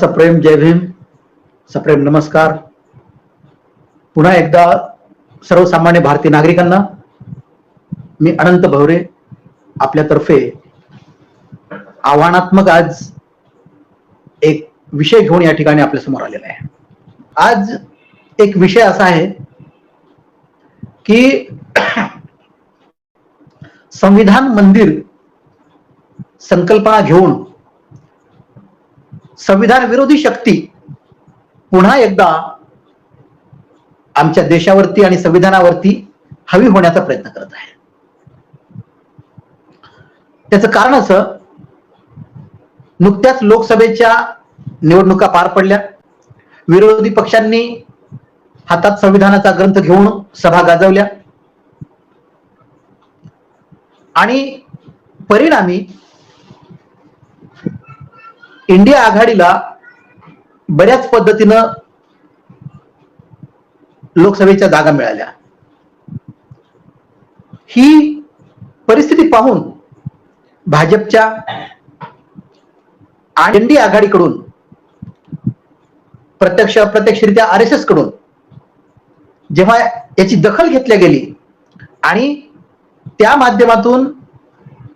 सप्रेम जय भीम, सप्रेम नमस्कार. पुन्हा एकदा सर्वसामान्य भारतीय नागरिकांना मी अनंत भवरे आपल्यातर्फे आव्हानात्मक आज एक विषय घेऊन या ठिकाणी आपल्या समोर आलेला आहे. आज एक विषय असा आहे की संविधान मंदिर संकल्पना घेऊन संविधान विरोधी शक्ती पुन्हा एकदा आमच्या देशावरती आणि संविधानावरती हवी होण्याचा प्रयत्न करत आहे. त्याचं कारण असं, नुकत्याच लोकसभेच्या निवडणुका पार पडल्या. विरोधी पक्षांनी हातात संविधानाचा ग्रंथ घेऊन सभा गाजवल्या आणि परिणामी इंडिया आघाडीला बऱ्याच पद्धतीनं लोकसभेच्या जागा मिळाल्या. ही परिस्थिती पाहून भाजपच्या आणि इंडिया आघाडीकडून प्रत्यक्ष अप्रत्यक्षरित्या RSS कडून जेव्हा याची दखल घेतली गेली आणि त्या माध्यमातून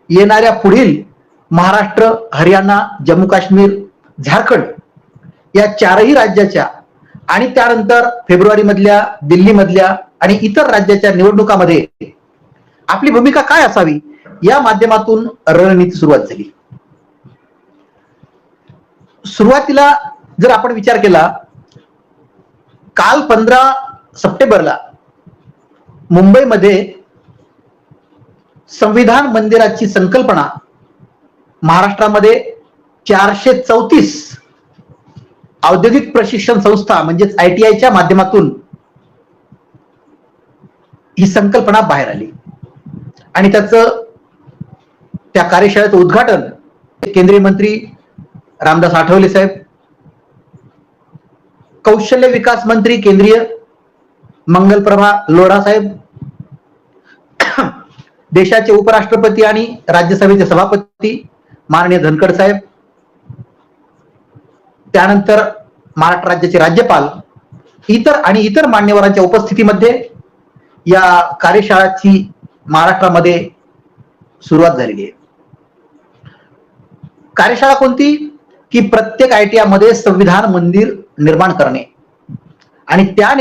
येणाऱ्या पुढील महाराष्ट्र, हरियाणा, जम्मू काश्मीर, झारखंड या चारही राज्याच्या आणि त्यानंतर फेब्रुवारी मधल्या दिल्ली मधल्या आणि इतर राज्याच्या निवडणुकामध्ये आपली भूमिका काय असावी या माध्यमातून रणनीती सुरुवात झाली. सुरुवातीला जर आपण विचार केला, काल 15 सप्टेंबरला मुंबईमध्ये संविधान मंदिराची संकल्पना महाराष्ट्रामध्ये 434 औद्योगिक प्रशिक्षण संस्था म्हणजेच ITI माध्यमातून ही संकल्पना बाहेर आली आणि त्या कार्यशाळेचं उद्घाटन केंद्रीय मंत्री रामदास आठवले साहेब, कौशल्य विकास मंत्री केंद्रीय मंगलप्रभा लोढा साहेब, देशाचे उपराष्ट्रपती आणि राज्यसभेचे सभापती माननीय धनखड साहेब, त्यानंतर महाराष्ट्र राज्याचे राज्यपाल, इतर मान्यवरांच्या उपस्थितीमध्ये या कार्यशाळेची महाराष्ट्रामध्ये सुरुवात झालेली आहे. कार्यशाळा कोणती? की प्रत्येक ITI मध्ये संविधान मंदिर निर्माण करणे आणि त्या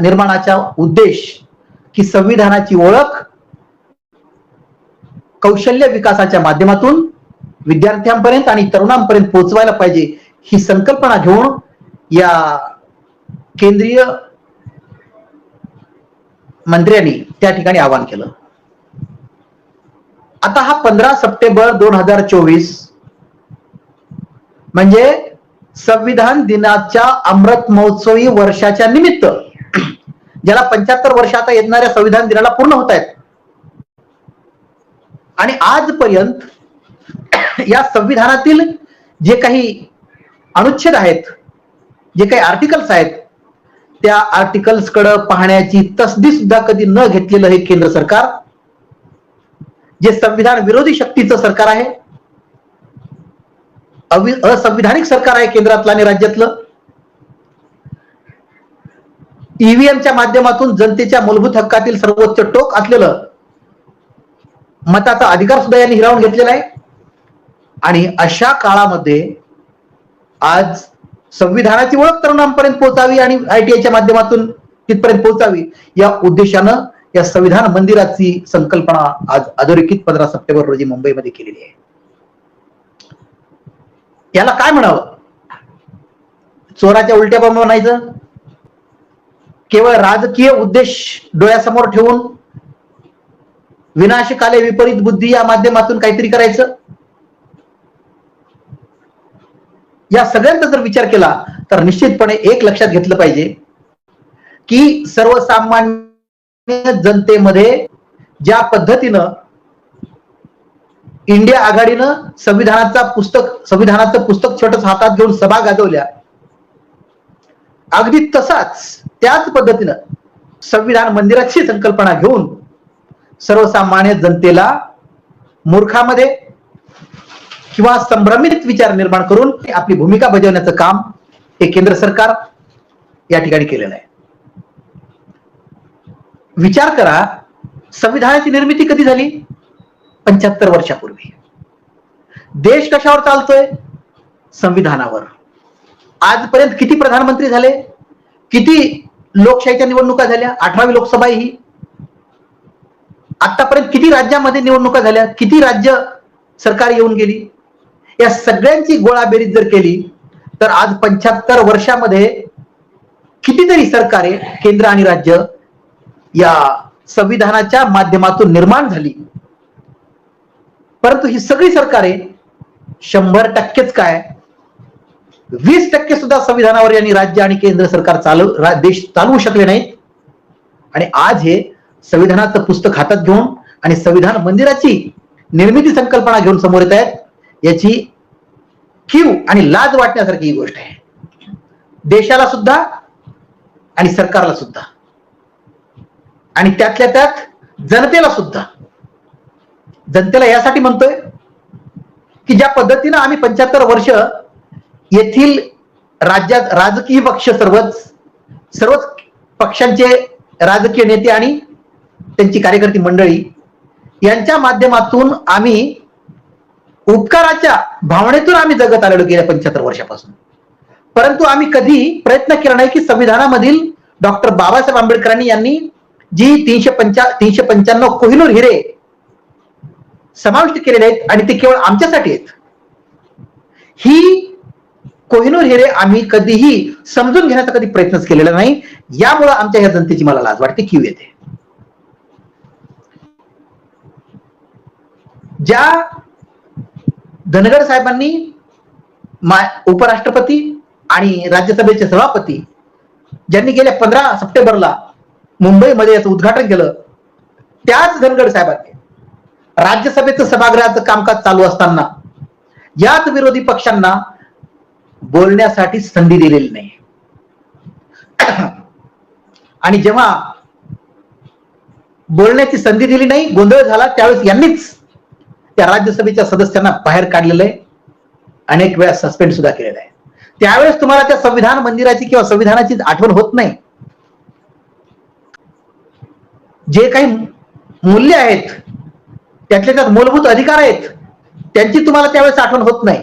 निर्माणाचा उद्देश की संविधानाची ओळख कौशल्य विकासाच्या माध्यमातून विद्यार्थ्यांपर्यंत आणि तरुणांपर्यंत पोहोचवायला पाहिजे, ही संकल्पना घेऊन या केंद्रीय मंत्र्यांनी त्या ठिकाणी आवाहन केलं. आता हा 15 सप्टेंबर 2024 म्हणजे संविधान दिनाच्या अमृत महोत्सवी वर्षाच्या निमित्त, ज्याला 75 वर्ष आता येणाऱ्या संविधान दिनाला पूर्ण होत आहेत आणि आजपर्यंत या संविधानातील जे काही अनुच्छेद आहेत, जे काही आर्टिकल्स आहेत, त्या आर्टिकल्स कडे पाहण्याची तसदी सुद्धा कधी न घेतलेलं हे केंद्र सरकार, जे संविधान विरोधी शक्तीचं सरकार आहे, असंविधानिक सरकार आहे केंद्रातलं आणि राज्यातलं, EVMच्या माध्यमातून जनतेच्या मूलभूत हक्कातील सर्वोच्च टोक असलेलं मताचा अधिकार सुद्धा यांनी हिरावून घेतलेला आहे. आणि अशा काळामध्ये आज संविधानाची ओळख तरुणांपर्यंत पोहोचावी आणि ITIच्या माध्यमातून तिथपर्यंत पोहोचावी या उद्देशानं या संविधान मंदिराची संकल्पना आज अधोरेखित 15 सप्टेंबर रोजी मुंबईमध्ये केलेली आहे. याला काय म्हणावं? चोराच्या उलट्या बंब म्हणायचं? केवळ राजकीय उद्देश डोळ्यासमोर ठेवून विनाशकाले विपरीत बुद्धी या माध्यमातून काहीतरी करायचं? या सगळ्यांचा जर विचार केला तर निश्चितपणे एक लक्षात घेतलं पाहिजे की सर्वसामान्य जनतेमध्ये ज्या पद्धतीनं इंडिया आघाडीनं संविधानाचं पुस्तक छोटंसं हातात घेऊन सभा गाजवल्या, अगदी त्याच पद्धतीनं संविधान मंदिराची संकल्पना घेऊन सर्वसामान्य जनतेला मूर्खामध्ये किंवा संभ्रमित विचार निर्माण करून आपली भूमिका बजावण्याचं काम हे केंद्र सरकार या ठिकाणी केलेलं आहे. विचार करा, संविधानाची निर्मिती कधी झाली? 75 वर्षापूर्वी. देश कशावर चालतोय? संविधानावर. आजपर्यंत किती प्रधानमंत्री झाले? किती लोकशाहीच्या निवडणुका झाल्या? 18वी लोकसभा ही. आतापर्यंत किती राज्यामध्ये निवडणुका झाल्या? किती राज्य सरकार येऊन गेली? या सगळ्यांची गोळाबेरीज जर केली तर आज 75 वर्षामध्ये कितीतरी सरकारे, केंद्र आणि राज्य, या संविधानाच्या माध्यमातून निर्माण झाली. परंतु ही सगळी सरकारे 100%च काय, 20% सुद्धा संविधानावर यांनी राज्य आणि केंद्र सरकार देश चालवू शकले नाहीत. आणि आज हे संविधानाचं पुस्तक हातात घेऊन आणि संविधान मंदिराची निर्मिती संकल्पना घेऊन समोर येत आहेत. याची कीव आणि लाज वाटण्यासारखी ही गोष्ट आहे, देशाला सुद्धा आणि सरकारला सुद्धा, आणि त्यातल्या त्यात जनतेला सुद्धा. जनतेला यासाठी म्हणतोय की ज्या पद्धतीनं आम्ही 75 वर्ष येथील राज्यात राजकीय पक्ष सर्वच पक्षांचे राजकीय नेते आणि त्यांची कार्यकर्ती मंडळी यांच्या माध्यमातून आम्ही उपकाराच्या भावनेतून आम्ही जगत आलेलो गेल्या 75 वर्षापासून. परंतु आम्ही कधी प्रयत्न केला नाही की संविधानामधील डॉक्टर बाबासाहेब आंबेडकरांनी यांनी जी 395 कोहिनूर हिरे समाविष्ट केलेले आहेत आणि ते केवळ आमच्यासाठी आहेत, ही कोहिनूर हिरे आम्ही कधीही समजून घेण्याचा कधी प्रयत्नच केलेला नाही. यामुळे आमच्या ह्या जनतेची मला लाज वाटते, कीव येते. ज्या धनगर साहेबांनी उपराष्ट्रपती आणि राज्यसभेचे सभापती ज्यांनी गेल्या 15 सप्टेंबरला मुंबईमध्ये याचं उद्घाटन केलं, त्याच धनगर साहेबांनी राज्यसभेचं सभागृहाचं कामकाज चालू असताना याच विरोधी पक्षांना बोलण्यासाठी संधी दिलेली नाही. आणि जेव्हा बोलण्याची संधी दिली नाही, गोंधळ झाला, त्यावेळेस यांनीच त्या राज्यसभेच्या सदस्यांना बाहेर काढलेलं आहे, अनेक वेळा सस्पेंड सुद्धा केलेलं आहे. त्यावेळेस तुम्हाला त्या संविधान मंदिराची किंवा संविधानाची आठवण होत नाही. जे काही मूल्य आहेत, त्यातले त्यात मूलभूत अधिकार आहेत, त्यांची तुम्हाला त्यावेळेस आठवण होत नाही.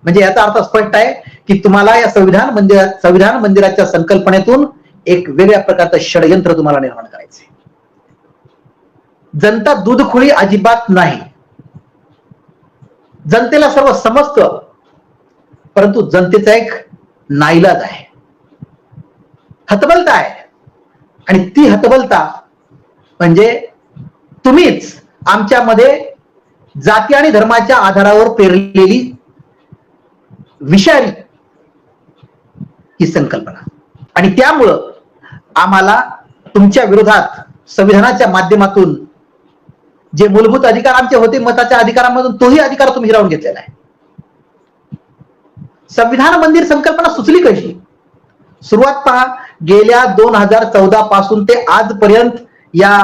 म्हणजे याचा अर्थ स्पष्ट आहे की तुम्हाला या संविधान मंदिराच्या संकल्पनेतून एक वेगळ्या प्रकारचं षडयंत्र तुम्हाला निर्माण करायचे. जनता दूधखोळी अजिबात नाही. जनतेला सर्व समजतं, परंतु जनतेचा एक नाईलाज आहे, हतबलता आहे. आणि ती हतबलता म्हणजे तुम्हीच आमच्यामध्ये जाती आणि धर्माच्या आधारावर पेरलेली विषारी ही संकल्पना. आणि त्यामुळं आम्हाला तुमच्या विरोधात संविधानाच्या माध्यमातून जे मूलभूत अधिकार आमचे होते, मताच्या अधिकारामधून तोही अधिकार तुम्ही हिरावून घेतलेला आहे. संविधान मंदिर संकल्पना सुचली कशी? सुरुवात पहा, गेल्या 2014 पासून ते आजपर्यंत या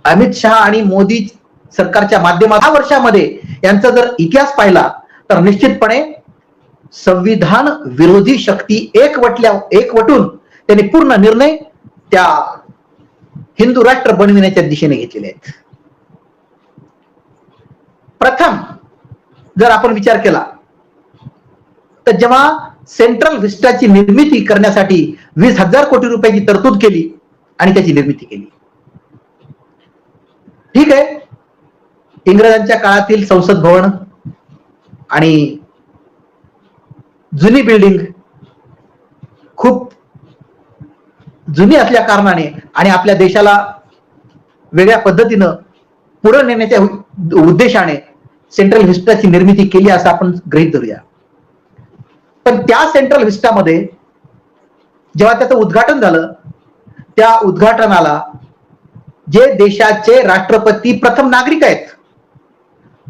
अमित शहा आणि मोदी सरकारच्या माध्यमात 10 वर्षामध्ये यांचा जर इतिहास पाहिला तर निश्चितपणे संविधान विरोधी शक्ती एकवटून त्यांनी पूर्ण निर्णय त्या हिंदू राष्ट्र बनविण्याच्या दिशेने घेतलेले आहेत. प्रथम जर आपण विचार केला तर जेव्हा सेंट्रल व्हिस्टाची निर्मिती करण्यासाठी 20,000 कोटी रुपयाची तरतूद केली आणि त्याची निर्मिती केली. ठीक आहे, इंग्रजांच्या काळातील संसद भवन आणि जुनी बिल्डिंग खूप जुनी असल्या कारणाने आणि आपल्या देशाला वेगळ्या पद्धतीनं पुढे नेण्याच्या उद्देशाने सेंट्रल व्हिस्टाची निर्मिती केली असं आपण गृहीत धरूया. पण त्या सेंट्रल व्हिस्टामध्ये जेव्हा त्याचं उद्घाटन झालं, त्या उद्घाटनाला जे देशाचे राष्ट्रपती प्रथम नागरिक आहेत,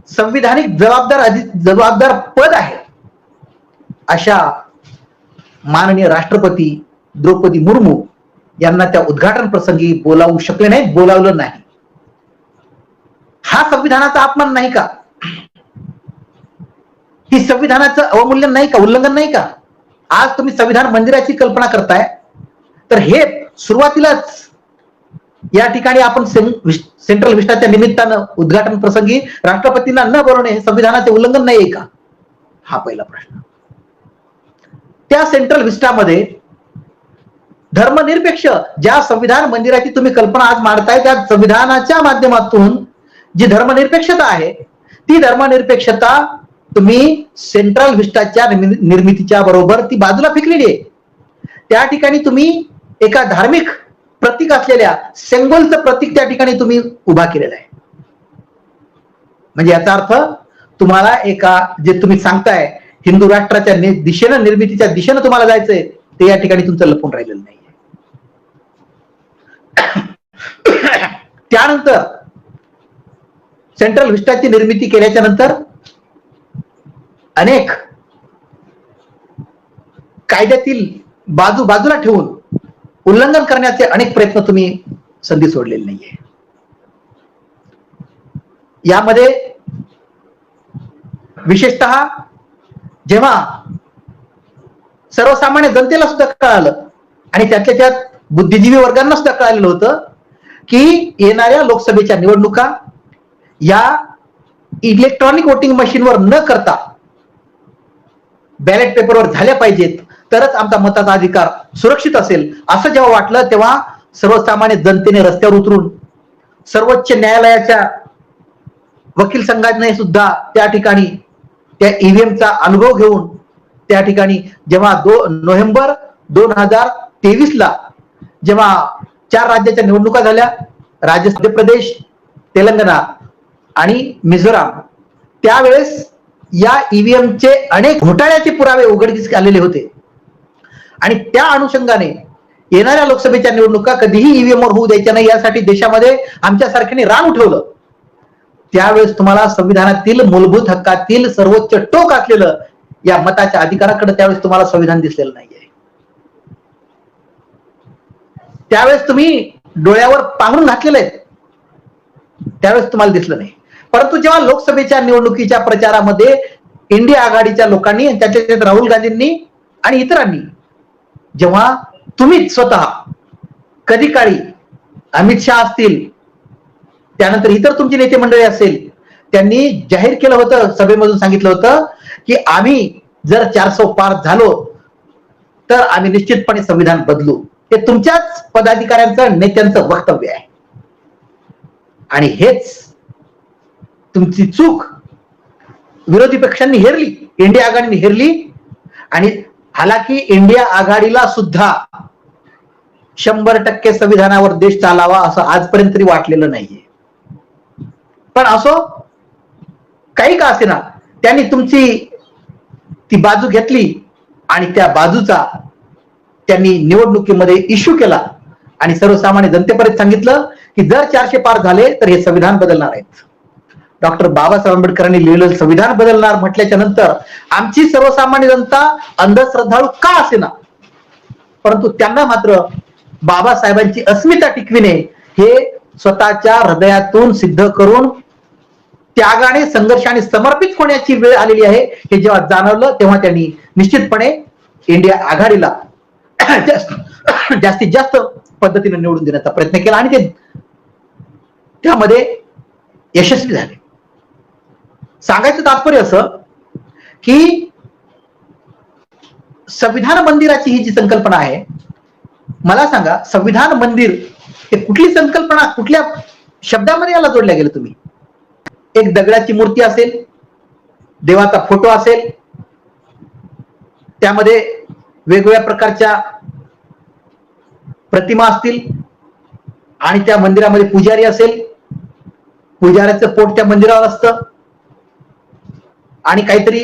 संविधानिक जबाबदार पद आहे, अशा माननीय राष्ट्रपती द्रौपदी मुर्मू यांना त्या उद्घाटन प्रसंगी बोलावू शकले नाहीत, बोलावलं नाही. हा संविधानाचा अपमान नाही का? ही संविधानाचं अवमूल्यन नाही का, उल्लंघन नाही का? आज तुम्ही संविधान मंदिराची कल्पना करताय, तर हे सुरुवातीलाच या ठिकाणी आपण सेंट्रल विस्टाच्या निमित्तानं उद्घाटन प्रसंगी राष्ट्रपतींना न बोलवणे हे संविधानाचे उल्लंघन नाहीये का? हा पहिला प्रश्न. त्या सेंट्रल विस्टामध्ये धर्मनिरपेक्ष ज्या संविधान मंदिराची तुम्ही कल्पना आज मांडताय, त्या संविधानाच्या माध्यमातून जी धर्मनिरपेक्षता आहे, ती धर्मनिरपेक्षता तुम्ही सेंट्रल विस्टाच्या निर्मितीच्या बरोबर ती बाजूला फेकलेली आहे. त्या ठिकाणी तुम्ही एका धार्मिक प्रतीक असलेल्या सेंगोलचं प्रतीक त्या ठिकाणी तुम्ही उभा केलेलं आहे. म्हणजे याचा अर्थ तुम्हाला एका जे तुम्ही सांगताय हिंदू राष्ट्राच्या दिशेनं, निर्मितीच्या दिशेनं तुम्हाला जायचंय, ते या ठिकाणी तुमचं लपून राहिलेलं नाहीये. त्यानंतर सेंट्रल विस्टाची निर्मिती केल्याच्या नंतर अनेक कायद्यातील बाजूला ठेवून उल्लंघन करण्याचे अनेक प्रयत्न तुम्ही संधी सोडलेली नाहीये. यामध्ये विशेषतः जेव्हा सर्वसामान्य जनतेला सुद्धा कळालं आणि त्यातल्या त्यात बुद्धिजीवी वर्गांना सुद्धा कळालेलं होतं की येणाऱ्या लोकसभेच्या निवडणुका या इलेक्ट्रॉनिक वोटिंग मशीनवर न करता बॅलेट पेपरवर झाल्या पाहिजेत, तरच आमचा मताचा अधिकार सुरक्षित असेल, असं जेव्हा वाटलं, तेव्हा सर्वसामान्य जनतेने रस्त्यावर उतरून सर्वोच्च न्यायालयाच्या वकील संघाने सुद्धा त्या ठिकाणी त्या ईव्हीएमचा अनुभव घेऊन त्या ठिकाणी जेव्हा नोव्हेंबर 2023 जेव्हा 4 राज्याच्या निवडणुका झाल्या, मध्य प्रदेश, तेलंगणा आणि मिझोराम, त्यावेळेस या ईव्हीएमचे अनेक घोटाळ्याचे पुरावे उघडकीस आलेले होते आणि त्या अनुषंगाने येणाऱ्या लोकसभेच्या निवडणुका कधीही ईव्हीएमवर होऊ द्यायच्या नाही यासाठी देशामध्ये आमच्या सारख्याने रान उठवलं. त्यावेळेस तुम्हाला संविधानातील मूलभूत हक्कातील सर्वोच्च टोक असलेलं या मताच्या अधिकाराकडे त्यावेळेस तुम्हाला संविधान दिसलेलं नाहीये. त्यावेळेस तुम्ही डोळ्यावर पांघरून घातलेलं आहे, त्यावेळेस तुम्हाला दिसलं नाही. परंतु जेव्हा लोकसभेच्या निवडणुकीच्या प्रचारामध्ये इंडिया आघाडीच्या लोकांनी, त्याच्यात राहुल गांधींनी आणि इतरांनी, जेव्हा तुम्ही स्वतः कधी काळी अमित शहा असतील, त्यानंतर इतर तुमची नेते मंडळी असेल, त्यांनी जाहीर केलं होतं, सभेमधून सांगितलं होतं की आम्ही जर 400 पार झालो तर आम्ही निश्चितपणे संविधान बदलू. हे तुमच्याच पदाधिकाऱ्यांचं, नेत्यांचं वक्तव्य आहे आणि हेच तुमची चूक विरोधी पक्षांनी हेरली, इंडिया आघाडीने हेरली. आणि हालाकी इंडिया आघाडीला सुद्धा 100% संविधानावर देश चालावा असं आजपर्यंत तरी वाटलेलं नाहीये. पण असो, काही का असेना, त्यांनी तुमची ती बाजू घेतली आणि त्या बाजूचा त्यांनी निवडणुकीमध्ये इश्यू केला आणि सर्वसामान्य जनतेपर्यंत सांगितलं की जर 400 पार झाले तर हे संविधान बदलणार आहेत. डॉक्टर बाबासाहेब आंबेडकरांनी लिहिलेलं संविधान बदलणार म्हटल्याच्या नंतर आमची सर्वसामान्य जनता अंधश्रद्धाळू का असेना, परंतु त्यांना मात्र बाबासाहेबांची अस्मिता टिकविणे हे स्वतःच्या हृदयातून सिद्ध करून त्यागाने, संघर्षाने समर्पित होण्याची वेळ आलेली आहे हे जेव्हा जाणवलं, तेव्हा त्यांनी निश्चितपणे इंडिया आघाडीला जास्तीत जास्त पद्धतीने निवडून देण्याचा प्रयत्न केला आणि ते त्यामध्ये यशस्वी झाले. सांगायचं तात्पर्य असं की संविधान मंदिराची ही जी संकल्पना आहे, मला सांगा, संविधान मंदिर हे कुठली संकल्पना, कुठल्या शब्दामध्ये याला जोडल्या गेलं? तुम्ही एक दगडाची मूर्ती असेल, देवाचा फोटो असेल, त्यामध्ये वेगवेगळ्या प्रकारच्या प्रतिमा असतील आणि त्या मंदिरामध्ये पुजारी असेल, पुजाऱ्याचं पोट त्या मंदिरावर असतं आणि काहीतरी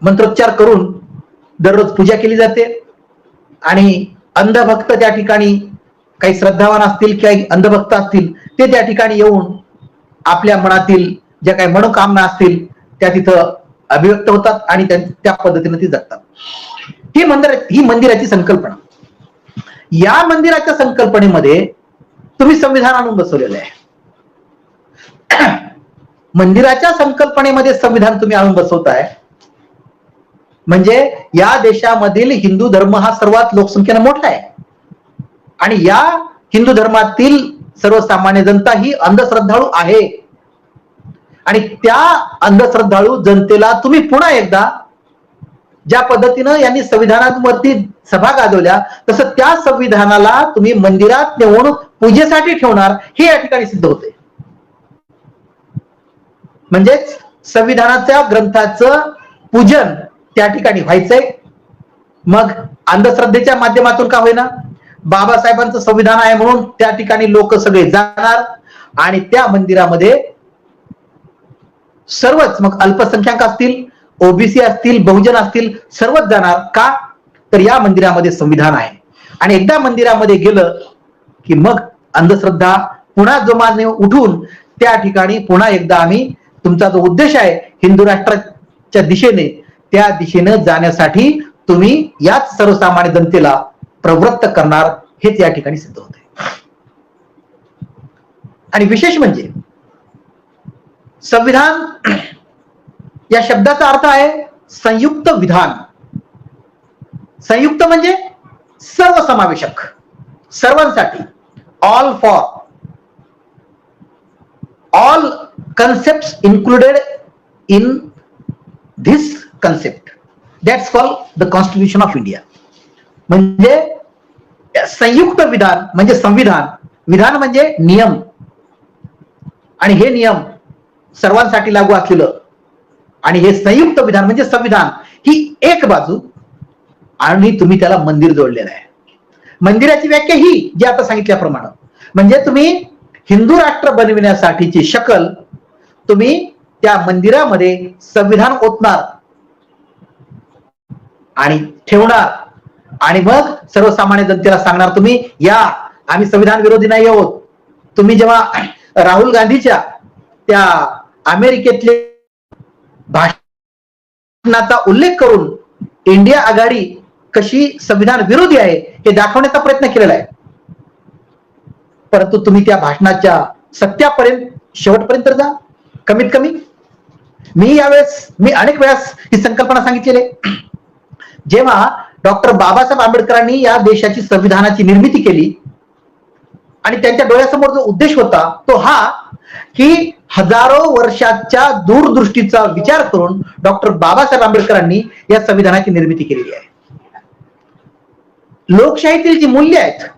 मंत्रोच्चार करून दररोज पूजा केली जाते आणि अंधभक्त त्या ठिकाणी, काही श्रद्धावान असतील किंवा अंधभक्त असतील, ते त्या ठिकाणी येऊन आपल्या मनातील ज्या काही मनोकामना असतील त्या तिथं अभिव्यक्त होतात आणि त्या पद्धतीने ती जगतात. ही मंदिराची संकल्पना. या मंदिराच्या संकल्पनेमध्ये तुम्ही संविधान आणून बसवलेलं आहे. मंदिराच्या संकल्पनेमध्ये संविधान तुम्ही आणून बसवताय, म्हणजे या देशामधील हिंदू धर्म हा सर्वात लोकसंख्येने मोठा आहे आणि या हिंदू धर्मातील सर्वसामान्य जनता ही अंधश्रद्धाळू आहे आणि त्या अंधश्रद्धाळू जनतेला तुम्ही पुन्हा एकदा ज्या पद्धतीनं यांनी संविधानावरती सभा गाजवल्या तसं त्या संविधानाला तुम्ही मंदिरात नेऊन पूजेसाठी ठेवणार हे या ठिकाणी सिद्ध होते. म्हणजेच संविधानाच्या ग्रंथाचं पूजन त्या ठिकाणी व्हायचंय. मग अंधश्रद्धेच्या माध्यमातून का होईना बाबासाहेबांचं संविधान आहे म्हणून त्या ठिकाणी लोक सगळे जाणार आणि त्या मंदिरामध्ये सर्वच, मग अल्पसंख्याक असतील, ओबीसी असतील, बहुजन असतील, सर्वच जाणार. का तर या मंदिरामध्ये संविधान आहे आणि एकदा मंदिरामध्ये गेलं की मग अंधश्रद्धा पुन्हा जोमाने उठून त्या ठिकाणी पुन्हा एकदा आम्ही तुमचा जो उद्देश आहे हिंदू राष्ट्राच्या दिशेने त्या दिशेने जाण्यासाठी तुम्ही याच सर्वसामान्य जनतेला प्रवृत्त करणार हेच या ठिकाणी सिद्ध होते. आणि विशेष म्हणजे संविधान या शब्दाचा अर्थ आहे संयुक्त विधान. संयुक्त म्हणजे सर्वसमावेशक, सर्वांसाठी, all for, all concepts included in this concept, that's called the Constitution of India. म्हणजे संयुक्त विधान म्हणजे संविधान, विधान म्हणजे नियम आणि हे नियम सर्वांसाठी लागू असलेलं आणि हे संयुक्त विधान म्हणजे संविधान ही एक बाजू आणि तुम्ही त्याला मंदिर जोडलेलं आहे. मंदिराची व्याख्या ही जी आता सांगितल्याप्रमाणे म्हणजे तुम्ही हिंदू राष्ट्र बनविण्यासाठीची शकल तुम्ही त्या मंदिरामध्ये संविधान ओतणार आणि ठेवणार आणि मग सर्वसामान्य जनतेला सांगणार तुम्ही या आम्ही संविधान विरोधी नाही आहोत. तुम्ही जेव्हा राहुल गांधीच्या त्या अमेरिकेतले भाषणाचा उल्लेख करून इंडिया आघाडी कशी संविधान विरोधी आहे हे दाखवण्याचा प्रयत्न केलेला आहे, परंतु तुम्ही त्या भाषणाच्या सत्यापर्यंत शेवटपर्यंत जा. कमीत कमी मी अनेक वेळेस ही संकल्पना सांगितलेली आहे. जेव्हा डॉक्टर बाबासाहेब आंबेडकरांनी या देशाची संविधानाची निर्मिती केली आणि त्यांच्या डोळ्यासमोर जो उद्देश होता तो हा की हजारो वर्षाच्या दूरदृष्टीचा विचार करून डॉक्टर बाबासाहेब आंबेडकरांनी या संविधानाची निर्मिती केलेली आहे. लोकशाहीतील जी मूल्य आहेत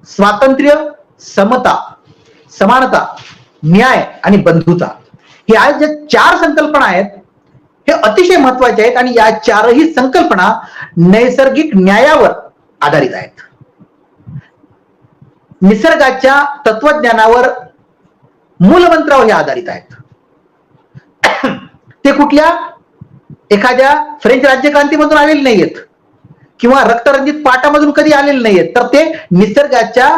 स्वातंत्र्य, समता, समानता, न्याय आणि बंधुता हे आज जे चार संकल्पना आहेत हे अतिशय महत्वाचे आहेत आणि या चारही संकल्पना नैसर्गिक न्यायावर आधारित आहेत. निसर्गाच्या तत्वज्ञानावर मूलमंत्रावर हे आधारित आहेत. ते कुठल्या एखाद्या फ्रेंच राज्यक्रांतीमधून आलेले नाहीयेत किंवा रक्तरंजित पाटामधून कधी आलेले नाहीयेत, तर ते निसर्गाच्या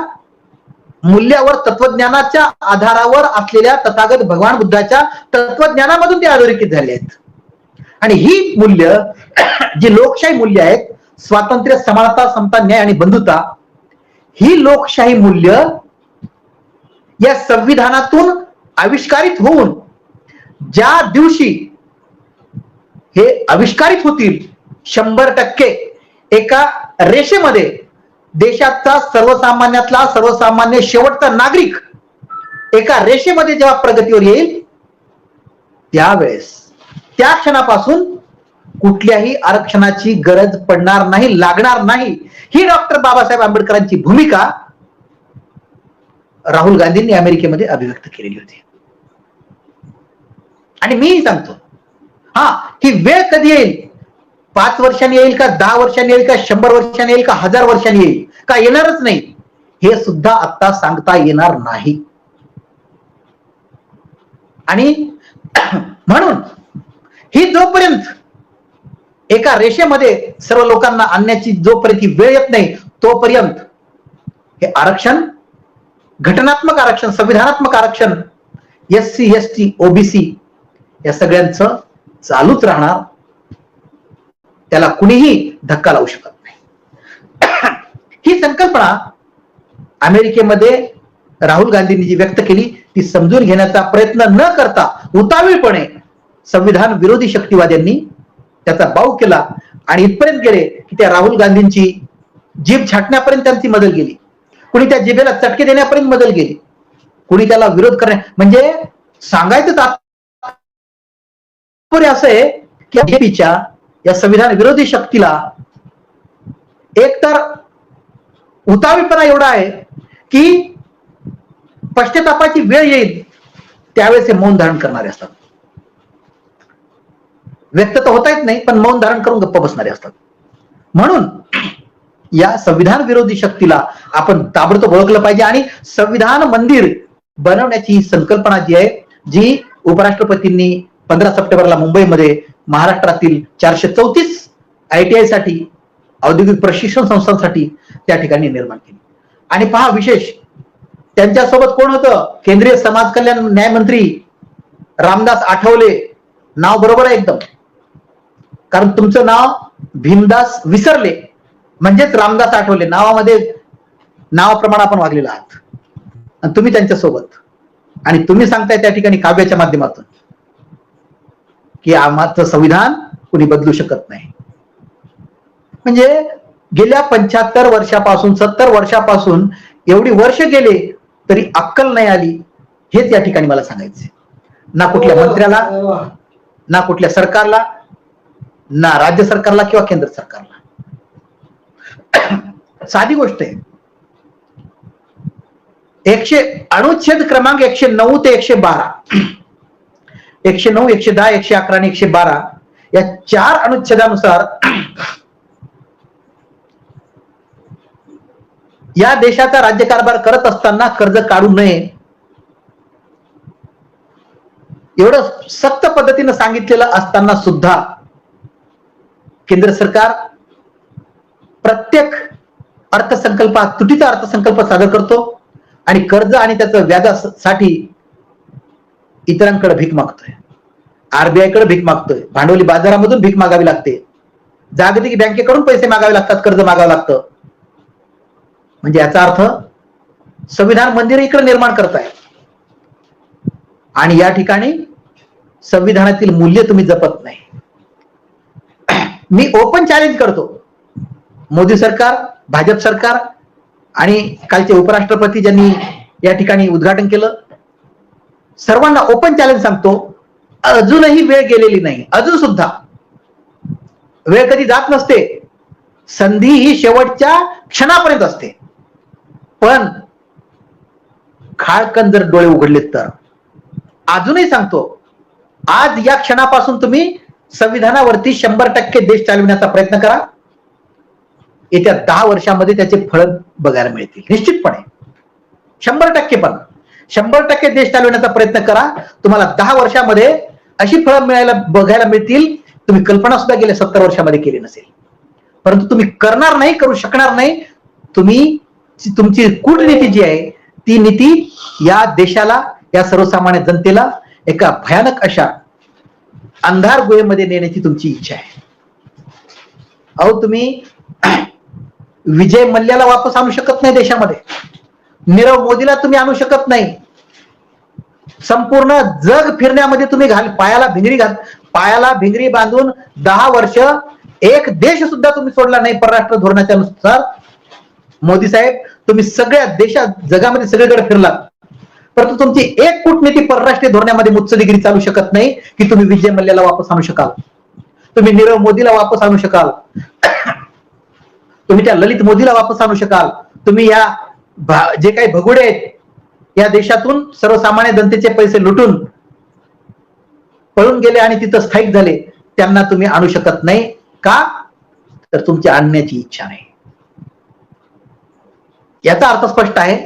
मूल्यावर तत्वज्ञानाच्या आधारावर असलेल्या तथागत भगवान बुद्धाच्या तत्वज्ञानामधून ते अधोरेखित झाले आहेत. आणि ही मूल्य जी लोकशाही मूल्य आहेत स्वातंत्र्य, समानता, समता, न्याय आणि बंधुता ही लोकशाही मूल्य या संविधानातून आविष्कारित होऊन ज्या दिवशी हे आविष्कारित होतील 100% एका रेषेमध्ये देशाचा सर्वसामान्यातला सर्वसामान्य शेवटचा नागरिक एका रेषेमध्ये जेव्हा प्रगतीवर येईल त्यावेळेस त्या क्षणापासून कुठल्याही आरक्षणाची गरज पडणार नाही, लागणार नाही. ही डॉक्टर बाबासाहेब आंबेडकरांची भूमिका राहुल गांधींनी अमेरिकेमध्ये अभिव्यक्त केलेली होती. आणि मीही सांगतो ही वेळ कधी येईल, 5 वर्षांनी येईल का, 10 वर्षांनी येईल का, 100 वर्षांनी येईल का, 1000 वर्षांनी येईल का, येणारच नाही हे सुद्धा आता सांगता येणार नाही. आणि म्हणून ही जोपर्यंत एका रेषेमध्ये सर्व लोकांना आणण्याची जोपर्यंत ही वेळ येत नाही तोपर्यंत हे आरक्षण, घटनात्मक आरक्षण, संविधानात्मक आरक्षण, SC, ST, OBC या सगळ्यांचं चालूच राहणार. त्याला कुणीही धक्का लावू शकत नाही. ही संकल्पना अमेरिकेमध्ये राहुल गांधींनी जी व्यक्त केली ती समजून घेण्याचा प्रयत्न न करता उतावीळपणे संविधान विरोधी शक्तीवाद्यांनी त्याचा बाऊ केला आणि इथपर्यंत गेले की त्या राहुल गांधींची जीभ छाटण्यापर्यंत त्यांची मदत गेली, कुणी त्या जिभेला चटके देण्यापर्यंत मदत गेली, कुणी त्याला विरोध करण्या म्हणजे सांगायचं तात्पर्य असं आहे की बीजेपीच्या या संविधान विरोधी शक्तीला एकतर उतावीळपणा एवढा आहे की पश्चातापाची वेळ येईल त्यावेळेस हे मौन धारण करणारे असतात. व्यक्त तर होता येत नाही पण मौन धारण करून गप्प बसणारे असतात. म्हणून या संविधान विरोधी शक्तीला आपण ताबडतोब ओळखलं पाहिजे आणि संविधान मंदिर बनवण्याची संकल्पना जी आहे, जी उपराष्ट्रपतींनी 15 सप्टेंबरला मुंबईमध्ये महाराष्ट्रातील 434 ITI साठी औद्योगिक प्रशिक्षण संस्थांसाठी त्या ठिकाणी निर्माण केली. आणि पहा विशेष त्यांच्यासोबत कोण होतं? केंद्रीय समाज कल्याण न्यायमंत्री रामदास आठवले. नाव बरोबर आहे एकदम, कारण तुमचं नाव भीमदास विसरले म्हणजेच रामदास आठवले, नावामध्ये नावाप्रमाणे आपण वागलेला आहात आणि तुम्ही त्यांच्यासोबत. आणि तुम्ही सांगताय त्या ठिकाणी काव्याच्या माध्यमातून की आमचं संविधान कुणी बदलू शकत नाही. म्हणजे गेल्या 75 वर्षापासून 70 वर्षापासून एवढी वर्ष गेले तरी अक्कल नाही आली, हेच या ठिकाणी मला सांगायचे. ना कुठल्या मंत्र्याला, ना कुठल्या सरकारला, ना राज्य सरकारला किंवा केंद्र सरकारला. साधी गोष्ट आहे. अनुच्छेद क्रमांक 109 ते 112, 109, 110, 111 आणि 112 या 4 अनुच्छेदानुसार या देशाचा राज्यकारभार करत असताना कर्ज काढू नये एवढं सक्त पद्धतीने सांगितलेलं असताना सुद्धा केंद्र सरकार प्रत्येक अर्थसंकल्पात तुटीचा अर्थसंकल्प सादर करतो आणि कर्ज आणि त्याचं व्याजासाठी इतरांकडे भीक मागतोय, RBI कडे भीक मागतोय, भांडवली बाजारामधून भीक मागावी लागते, जागतिक बँकेकडून पैसे मागावे लागतात, कर्ज मागावं लागतं. म्हणजे याचा अर्थ संविधान मंदिर इकडे निर्माण करताय आणि या ठिकाणी संविधानातील मूल्य तुम्ही जपत नाही. मी ओपन चॅलेंज करतो मोदी सरकार, भाजप सरकार आणि कालचे उपराष्ट्रपती ज्यांनी या ठिकाणी उद्घाटन केलं, सर्वांना ओपन चॅलेंज सांगतो, अजूनही वेळ गेलेली नाही. अजून सुद्धा वेळ कधी जात नसते, संधी ही शेवटच्या क्षणापर्यंत असते. पण खाळकन जर डोळे उघडलेत तर अजूनही सांगतो, आज या क्षणापासून तुम्ही संविधानावरती 100% देश चालविण्याचा प्रयत्न करा. येत्या 10 वर्षामध्ये त्याचे फळ बघायला मिळतील निश्चितपणे. 100% पण 100% देश चालवण्याचा प्रयत्न करा. तुम्हाला 10 वर्षामध्ये अशी फळं बघायला मिळतील तुम्ही कल्पना सुद्धा गेल्या 70 वर्षामध्ये केली नसेल. परंतु तुम्ही करणार नाही, करू शकणार नाही. तुम्ही तुमची कूटनीती जी आहे ती नीती या देशाला, या सर्वसामान्य जनतेला एका भयानक अशा अंधार गुहेमध्ये नेण्याची तुमची इच्छा आहे. अहो तुम्ही विजय मल्ल्याला वापस आणू शकत नाही देशामध्ये, नीरव मोदीला तुम्ही आणू शकत नाही. संपूर्ण जग फिरण्यामध्ये तुम्ही पायाला भिंगरी बांधून 10 वर्ष एक देश सुद्धा तुम्ही सोडला नाही परराष्ट्र धोरणाच्या नुसार. मोदी साहेब तुम्ही सगळ्या देशात जगामध्ये सगळीकडे फिरलात, परंतु तुमची एक कूटनीती परराष्ट्रीय धोरणामध्ये मुत्सदीगिरी चालू शकत नाही की तुम्ही विजय मल्ल्याला वापस आणू शकाल, तुम्ही नीरव मोदीला वापस आणू शकाल, तुम्ही त्या ललित मोदीला वापस आणू शकाल. तुम्ही या जे काही भगुडे आहेत या देशातून सर्वसामान्य जनतेचे पैसे लुटून पळून गेले आणि तिथं स्थायिक झाले, त्यांना तुम्ही आणू शकत नाही. का? तर तुमची आणण्याची इच्छा नाही. याचा अर्थ स्पष्ट आहे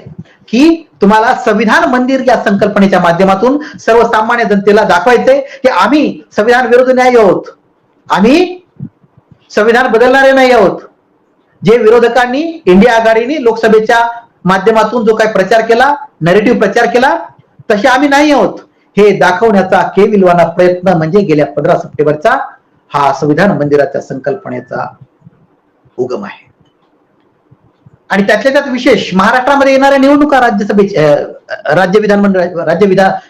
की तुम्हाला संविधान मंदिर या संकल्पनेच्या माध्यमातून सर्वसामान्य जनतेला दाखवायचंय की आम्ही संविधान विरोधी नाही आहोत, आम्ही संविधान बदलणारे नाही आहोत. जे विरोधकांनी इंडिया आघाडीने लोकसभेच्या माध्यमातून जो काही प्रचार केला, नॅरेटिव्ह प्रचार केला, तसे आम्ही नाही आहोत हे दाखवण्याचा केविलवाना प्रयत्न म्हणजे गेल्या 15 सप्टेंबरचा हा संविधान मंदिराच्या संकल्पनेचा उगम आहे. आणि त्यातल्या त्यात विशेष महाराष्ट्रामध्ये येणाऱ्या निवडणुका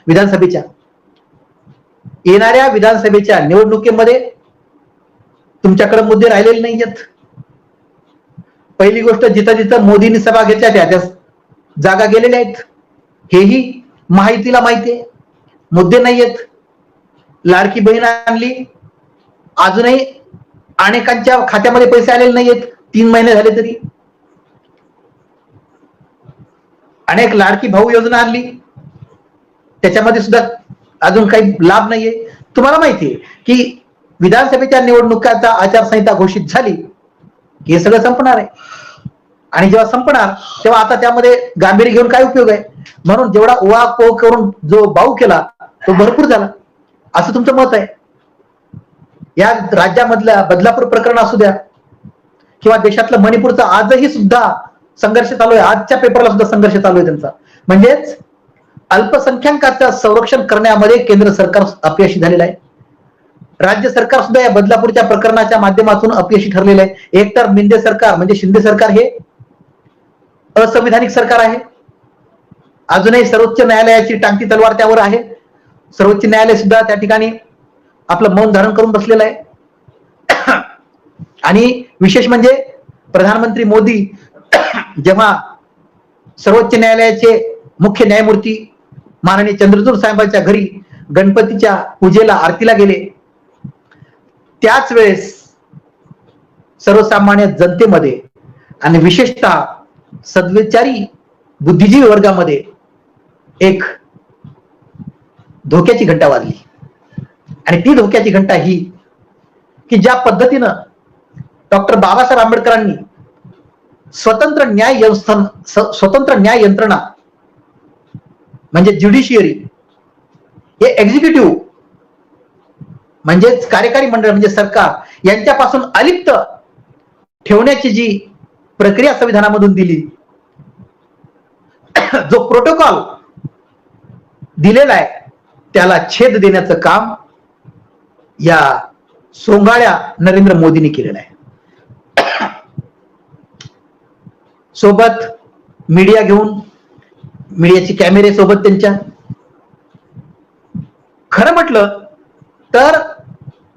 विधानसभेच्या येणाऱ्या विधानसभेच्या निवडणुकीमध्ये तुमच्याकडे मुद्दे राहिलेले नाहीयेत. पहिली गोष्ट, जिथं जिथं मोदींनी सभा घेतल्या त्या जागा गेलेल्या आहेत, हेही माहितीला माहितीये. मुद्दे नाहीयेत. लाडकी बहीण आणली, अजूनही अनेकांच्या खात्यामध्ये पैसे आलेले नाहीयेत 3 महिने झाले तरी. अनेक लाडकी भाऊ योजना आणली, त्याच्यामध्ये सुद्धा अजून काही लाभ नाहीये. तुम्हाला माहितीये की विधानसभेच्या निवडणुकाचा आचारसंहिता घोषित झाली की हे सगळं संपणार आहे. आणि जेव्हा संपणार तेव्हा आता त्यामध्ये गांभीर्य घेऊन काय उपयोग आहे. म्हणून जेवढा ओवापोह करून जो बाऊ केला तो भरपूर झाला, असं तुमचं मत आहे. या राज्यामधल्या बदलापूर प्रकरण असू द्या किंवा देशातलं मणिपूरचा आजही सुद्धा संघर्ष चालू आहे. आजच्या पेपरला सुद्धा संघर्ष चालू आहे त्यांचा. म्हणजेच अल्पसंख्याकांचं संरक्षण करण्यामध्ये केंद्र सरकार अपयशी झालेलं आहे. राज्य सरकार सुद्धा या बदलापूरच्या प्रकरणाच्या माध्यमातून अपयशी ठरलेलं आहे. एकतर मिंदे सरकार म्हणजे शिंदे सरकार हे असंविधानिक सरकार आहे. अजूनही सर्वोच्च न्यायालयाची टांगती तलवार त्यावर आहे. सर्वोच्च न्यायालय सुद्धा त्या ठिकाणी आपलं मौन धारण करून बसलेलं आहे. आणि विशेष म्हणजे प्रधानमंत्री मोदी जेव्हा सर्वोच्च न्यायालयाचे मुख्य न्यायमूर्ती माननीय चंद्रचूड साहेबांच्या घरी गणपतीच्या पूजेला आरतीला गेले, त्याच वेळेस सर्वसामान्य जनतेमध्ये आणि विशेषतः सद्विचारी बुद्धिजीवी वर्गामध्ये एक धोक्याची घंटा वाजली. आणि ती धोक्याची घंटा ही की ज्या पद्धतीनं डॉक्टर बाबासाहेब आंबेडकरांनी स्वतंत्र न्याय यंत्रणा म्हणजे ज्युडिशियरी हे एक्झिक्युटिव्ह म्हणजेच कार्यकारी मंडळ म्हणजे सरकार यांच्यापासून अलिप्त ठेवण्याची जी प्रक्रिया संविधानामधून दिली, जो प्रोटोकॉल दिलेला आहे त्याला छेद देण्याचं काम या सोंगाड्या नरेंद्र मोदींनी केलेलं आहे. सोबत मीडिया घेऊन, मीडियाचे कॅमेरे सोबत त्यांच्या. खरं म्हटलं तर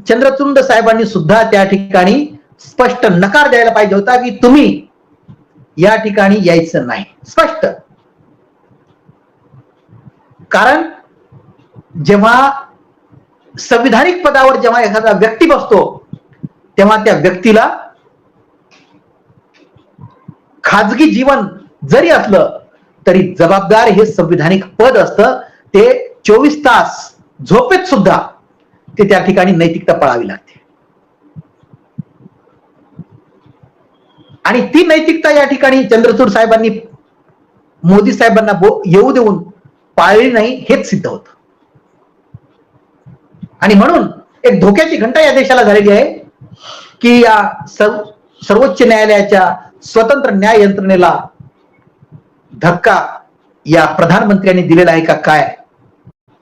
चंद्रचूड साहेबांनी सुद्धा त्या ठिकाणी स्पष्ट नकार द्यायला पाहिजे होता की तुम्ही या ठिकाणी यायचं नाही, स्पष्ट. कारण जेव्हा संविधानिक पदावर जेव्हा एखादा व्यक्ती बसतो तेव्हा त्या व्यक्तीला खाजगी जीवन जरी असलं तरी जबाबदार हे संविधानिक पद असतं. ते 24 तास झोपेत सुद्धा ते त्या ठिकाणी नैतिकता पाळावी लागते. आणि ती नैतिकता या ठिकाणी चंद्रचूड साहेबांनी मोदी साहेबांना येऊ देऊन पाळली नाही हेच सिद्ध होतं. आणि म्हणून एक धोक्याची घंटा या देशाला झालेली आहे की या सर्वोच्च न्यायालयाच्या स्वतंत्र न्याय यंत्रणेला धक्का या प्रधानमंत्र्यांनी दिलेला आहे का काय,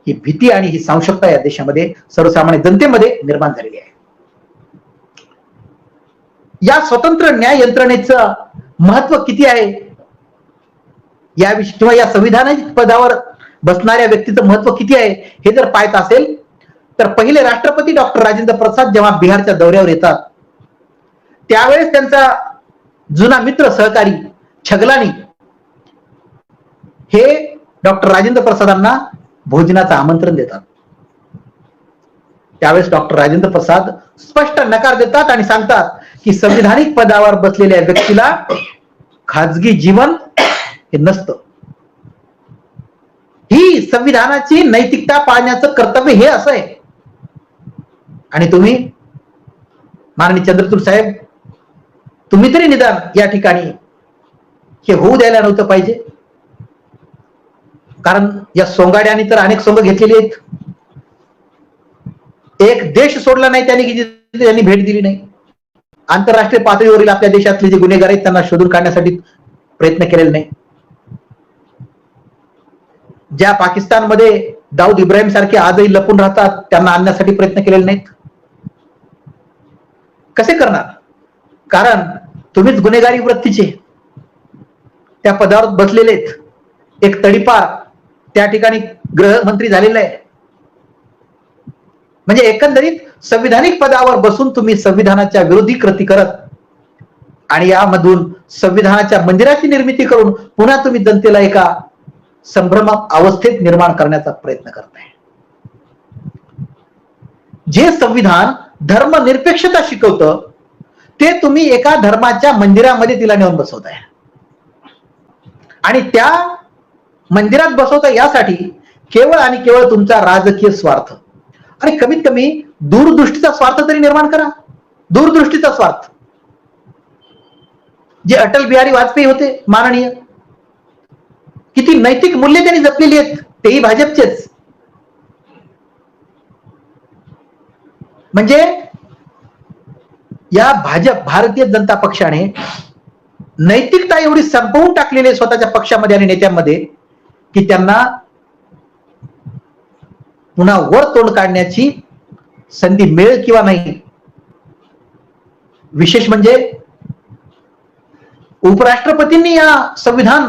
ही भीती आणि ही संशयता या देशामध्ये सर्वसामान्य जनतेमध्ये निर्माण झालेली आहे. या स्वतंत्र न्याय यंत्रणेचं महत्व किती आहे याविषयी किंवा या संविधानिक पदावर बसणाऱ्या व्यक्तीचं महत्व किती आहे हे जर पाहत असेल तर पहिले राष्ट्रपती डॉक्टर राजेंद्र प्रसाद जेव्हा बिहारच्या दौऱ्यावर येतात त्यावेळेस त्यांचा जुना मित्र सहकारी छगलानी हे डॉक्टर राजेंद्र प्रसादांना भोजनाचं आमंत्रण देतात. त्यावेळेस डॉक्टर राजेंद्र प्रसाद स्पष्ट नकार देतात आणि सांगतात की संविधानिक पदावर बसलेल्या व्यक्तीला खाजगी जीवन हे नसतं. ही संविधानाची नैतिकता पाळण्याचं कर्तव्य हे असं आहे. आणि तुम्ही माननीय चंद्रचूड साहेब, तुम्ही तरी निदान या ठिकाणी हे होऊ द्यायला नव्हतं पाहिजे. कारण या सोंगाड्यांनी तर अनेक सोंग घेतलेली आहेत. एक देश सोडला नाही त्यांनी की त्यांनी भेट दिली नाही. आंतरराष्ट्रीय पातळीवरील आपल्या देशातले जे गुन्हेगार आहेत त्यांना शोधून काढण्यासाठी प्रयत्न केलेले नाही. ज्या पाकिस्तानमध्ये दाऊद इब्राहिम सारखे आजही लपून राहतात त्यांना आणण्यासाठी प्रयत्न केलेले नाहीत. कसे करणार? कारण तुम्हीच गुन्हेगारी वृत्तीचे. त्या पदावर बसलेले आहेत. एक तडीपार त्या ठिकाणी गृहमंत्री झालेला आहे. म्हणजे एकंदरीत संविधानिक पदावर बसून तुम्ही संविधानाच्या विरोधी कृती करत आणि यामधून संविधानाच्या मंदिराची निर्मिती करून पुन्हा तुम्ही जनतेला एका संभ्रम अवस्थेत निर्माण करण्याचा प्रयत्न करताय. जे संविधान धर्मनिरपेक्षता शिकवतं ते तुम्ही एका धर्माच्या मंदिरामध्ये तिला नेऊन बसवताय आणि त्या मंदिरात बसवता यासाठी केवळ आणि केवळ तुमचा राजकीय स्वार्थ आणि कमीत कमी दूरदृष्टीचा स्वार्थ तरी निर्माण करा. दूरदृष्टीचा स्वार्थ. जे अटल बिहारी वाजपेयी होते माननीय, किती नैतिक मूल्य त्यांनी जपलेली आहेत, तेही भाजपचेच. म्हणजे या भाजप भारतीय जनता पक्षाने नैतिकता एवढी संपवून टाकलेली आहे स्वतःच्या पक्षामध्ये आणि नेत्यांमध्ये की त्यांना पुन्हा वर तोंड काढण्याची संधी मिळेल किंवा नाही. विशेष म्हणजे उपराष्ट्रपतींनी या संविधान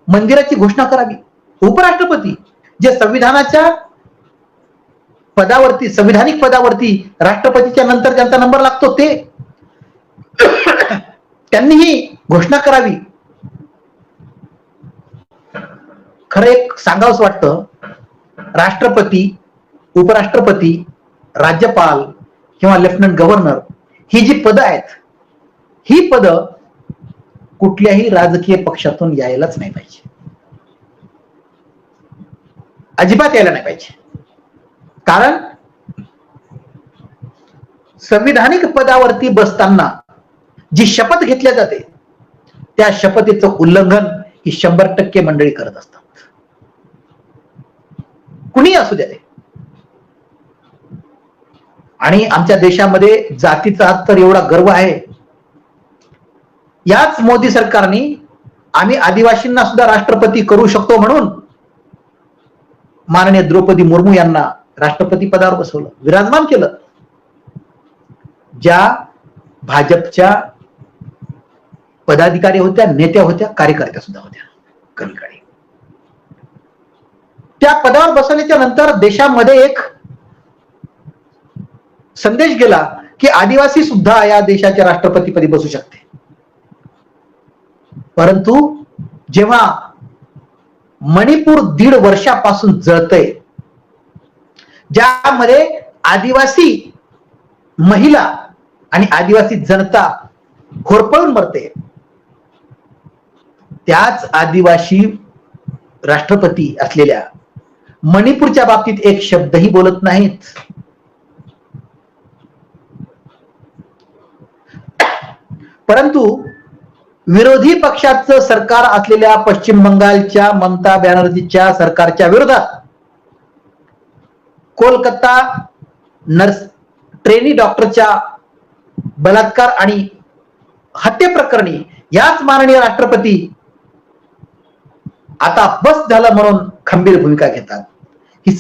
मंदिराची घोषणा करावी. उपराष्ट्रपती जे संविधानाच्या पदावरती, संविधानिक पदावरती राष्ट्रपतीच्या नंतर ज्यांचा नंबर लागतो ते त्यांनी ही घोषणा करावी. खरं एक सांगावंच वाटतं, राष्ट्रपती, उपराष्ट्रपती, राज्यपाल किंवा लेफ्टनंट गव्हर्नर ही जी पदं आहेत, ही पदं कुठल्याही राजकीय पक्षातून यायलाच नाही पाहिजे. अजिबात यायला नाही पाहिजे. कारण संविधानिक पदावरती बसताना जी शपथ घेतल्या जाते त्या शपथेचं उल्लंघन ही 100% मंडळी करत असतात. कुणी असू द्या ते. आणि आमच्या देशामध्ये जातीचा तर एवढा गर्व आहे. याच मोदी सरकारने आम्ही आदिवासींना सुद्धा राष्ट्रपती करू शकतो म्हणून माननीय द्रौपदी मुर्मू यांना राष्ट्रपती पदावर बसवलं, विराजमान केलं. ज्या भाजपच्या पदाधिकारी होत्या, नेत्या होत्या, कार्यकर्त्या सुद्धा होत्या कधी काळी. त्या पदावर बसवल्याच्या नंतर देशामध्ये एक संदेश गेला की आदिवासी सुद्धा या देशाच्या राष्ट्रपतीपदी बसू शकते. परंतु जेव्हा मणिपूर 1.5 वर्षापासून जळतंय, ज्यामध्ये आदिवासी महिला आणि आदिवासी जनता होरपळून मरते, त्याच आदिवासी राष्ट्रपती असलेल्या मणिपूरच्या बाबतीत एक शब्दही बोलत नाहीत. परंतु विरोधी पक्षाचं सरकार असलेल्या पश्चिम बंगालच्या ममता बॅनर्जीच्या सरकारच्या विरोधात कोलकाता ट्रेनी डॉक्टरच्या बलात्कार आणि हत्ये प्रकरणी याच माननीय राष्ट्रपती आता बस झालं म्हणून खंबीर भूमिका घेतात. ही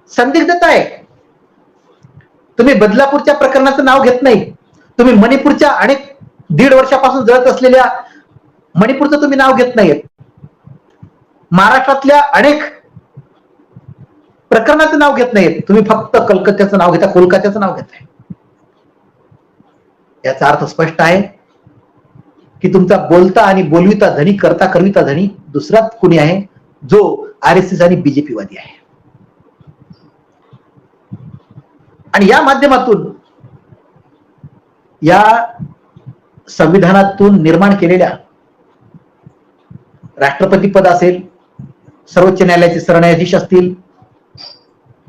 संदिग्धता आहे. तुम्ही बदलापूरच्या प्रकरणाचं नाव घेत नाही. तुम्ही मणिपूरच्या अनेक 1.5 वर्षापासून जळत असलेल्या मणिपूरचं तुम्ही नाव घेत नाहीये. महाराष्ट्रातल्या अनेक प्रकरणाचं नाव घेत नाहीये. तुम्ही फक्त कलकत्त्याचं नाव घेता, कोलकात्याचं नाव घेताय. याचा अर्थ स्पष्ट आहे की तुमचा बोलता आणि बोलविता धनी, करता करविता धनी दुसराच कुणी आहे, जो RSS आणि BJP वादी आहे. आणि या माध्यमातून, या संविधानातून निर्माण केलेल्या राष्ट्रपती पद असेल, सर्वोच्च न्यायालयाचे सरन्यायाधीश असतील,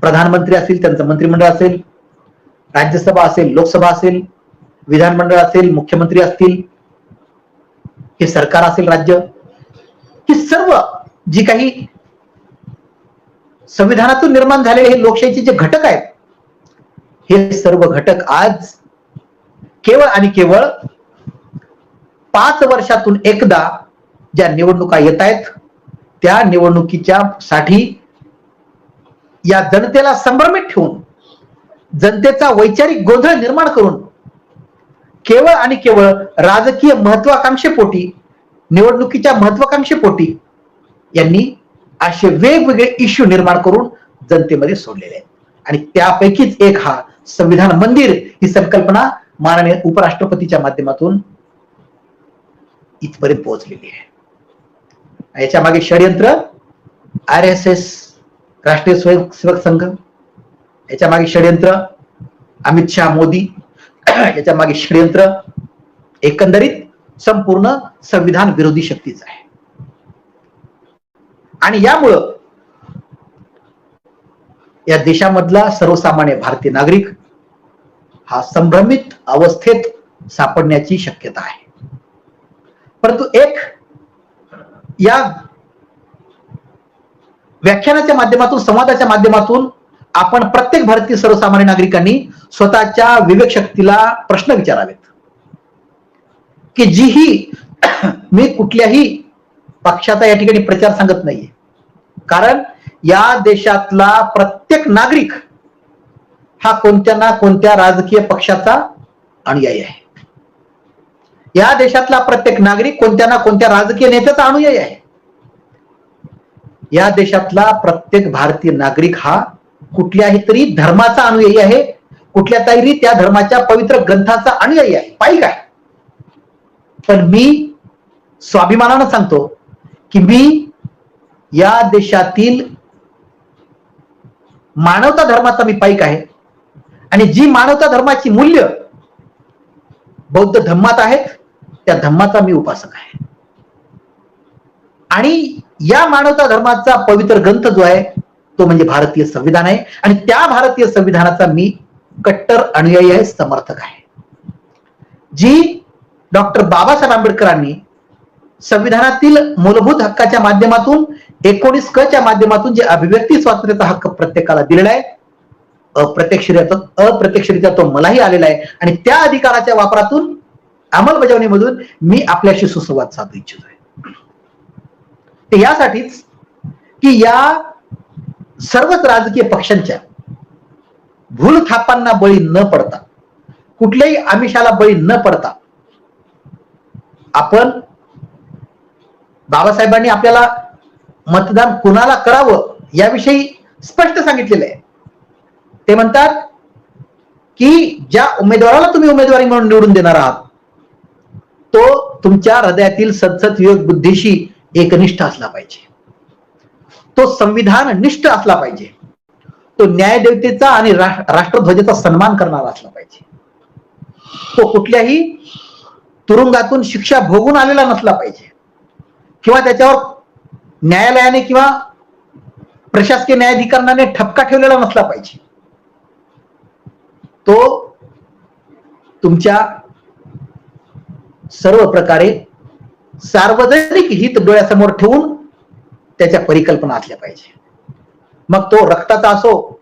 प्रधानमंत्री असतील, त्यांचं मंत्रिमंडळ असेल, राज्यसभा असेल, लोकसभा असेल, विधानमंडळ असेल, मुख्यमंत्री असतील, हे सरकार असेल, राज्य, ही सर्व जी काही संविधानातून निर्माण झालेले हे लोकशाहीचे जे घटक आहेत, हे सर्व घटक आज केवळ आणि केवळ 5 वर्षातून एकदा ज्या निवडणुका येत आहेत त्या निवडणुकीच्या साठी या जनतेला संभ्रमित ठेवून, जनतेचा वैचारिक गोंधळ निर्माण करून, केवळ आणि केवळ राजकीय महत्वाकांक्षेपोटी निवडणुकीच्या महत्वाकांक्षेपोटी यांनी असे वेगवेगळे इश्यू निर्माण करून जनतेमध्ये सोडलेले आहेत. आणि त्यापैकीच एक हा संविधान मंदिर ही संकल्पना माननीय उपराष्ट्रपतीच्या माध्यमातून इथपर्यंत पोहोचलेली आहे. याच्या मागे षडयंत्र RSS राष्ट्रीय स्वयंसेवक संघ, याच्या मागे षडयंत्र अमित शहा मोदी, याच्या मागे षडयंत्र एकंदरीत संपूर्ण संविधान विरोधी शक्तीच आहे. आणि यामुळं या देशामधला सर्वसामान्य भारतीय नागरिक हा संभ्रमित अवस्थेत सापडण्याची शक्यता आहे. परंतु एक या व्याख्यानाच्या माध्यमातून, संवादाच्या माध्यमातून आपण प्रत्येक भारतीय सर्वसामान्य नागरिकांनी स्वतःच्या विवेक शक्तीला प्रश्न विचारावेत की जीही मी कुठल्याही पक्षाचा या ठिकाणी प्रचार सांगत नाहीये, कारण या देशातला प्रत्येक नागरिक हा कोणत्या ना कोणत्या राजकीय पक्षाचा अनुयायी आहे. या देशातला प्रत्येक नागरिक कोणत्या ना कोणत्या राजकीय नेत्याचा अनुयायी आहे. या देशातला प्रत्येक भारतीय नागरिक हा कुठल्याही तरी धर्माचा अनुयायी आहे, कुठल्या तरी त्या धर्माच्या पवित्र ग्रंथाचा अनुयायी आहे, पाहिजे आहे. पण मी स्वाभिमानानं सांगतो की मी या देशातील मानवता धर्माचा मी पाईक आहे आणि जी मानवता धर्माची मूल्य बौद्ध धम्मात आहेत त्या धम्माचा मी उपासक आहे. आणि या मानवता धर्माचा पवित्र ग्रंथ जो आहे तो म्हणजे भारतीय संविधान आहे आणि त्या भारतीय संविधानाचा मी कट्टर अनुयायी आहे, समर्थक आहे. जी डॉक्टर बाबासाहेब आंबेडकरांनी संविधानातील मूलभूत हक्काच्या माध्यमातून 19क च्या माध्यमातून जे अभिव्यक्ती स्वातंत्र्याचा हक्क प्रत्येकाला दिलेला आहे, अप्रत्यक्षरित्या तो मलाही आलेला आहे आणि त्या अधिकाराच्या वापरातून अंमलबजावणीमधून मी आपल्याशी सुसंवाद साधू इच्छितोय. ते यासाठीच की या सर्वच राजकीय पक्षांच्या भूल थापांना बळी न पडता, कुठल्याही आमिषाला बळी न पडता आपण बाबासाहेबांनी आपल्याला मतदान कुणाला करावं याविषयी स्पष्ट सांगितलेलं आहे. ते म्हणतात की ज्या उमेदवाराला तुम्ही उमेदवारी म्हणून निवडून देणार आहात तो तुमच्या हृदयातील सद्सत विवेक बुद्धीशी एकनिष्ठ असला पाहिजे, तो संविधान निष्ठ असला पाहिजे, तो न्यायदेवतेचा आणि राष्ट्रध्वजाचा सन्मान करणारा असला पाहिजे, तो कुठल्याही तुरुंगातून शिक्षा भोगून आलेला नसला पाहिजे किंवा त्याच्यावर न्यायालयाने किंवा प्रशासकीय न्यायाधिकरणाने ठपका ठेवलेला नसला पाहिजे, तो तुमच्या सर्व प्रकारे सार्वजनिक हित डोळ्यासमोर ठेवून त्याच्या परिकल्पना असल्या पाहिजे. मग तो रक्ताचा असो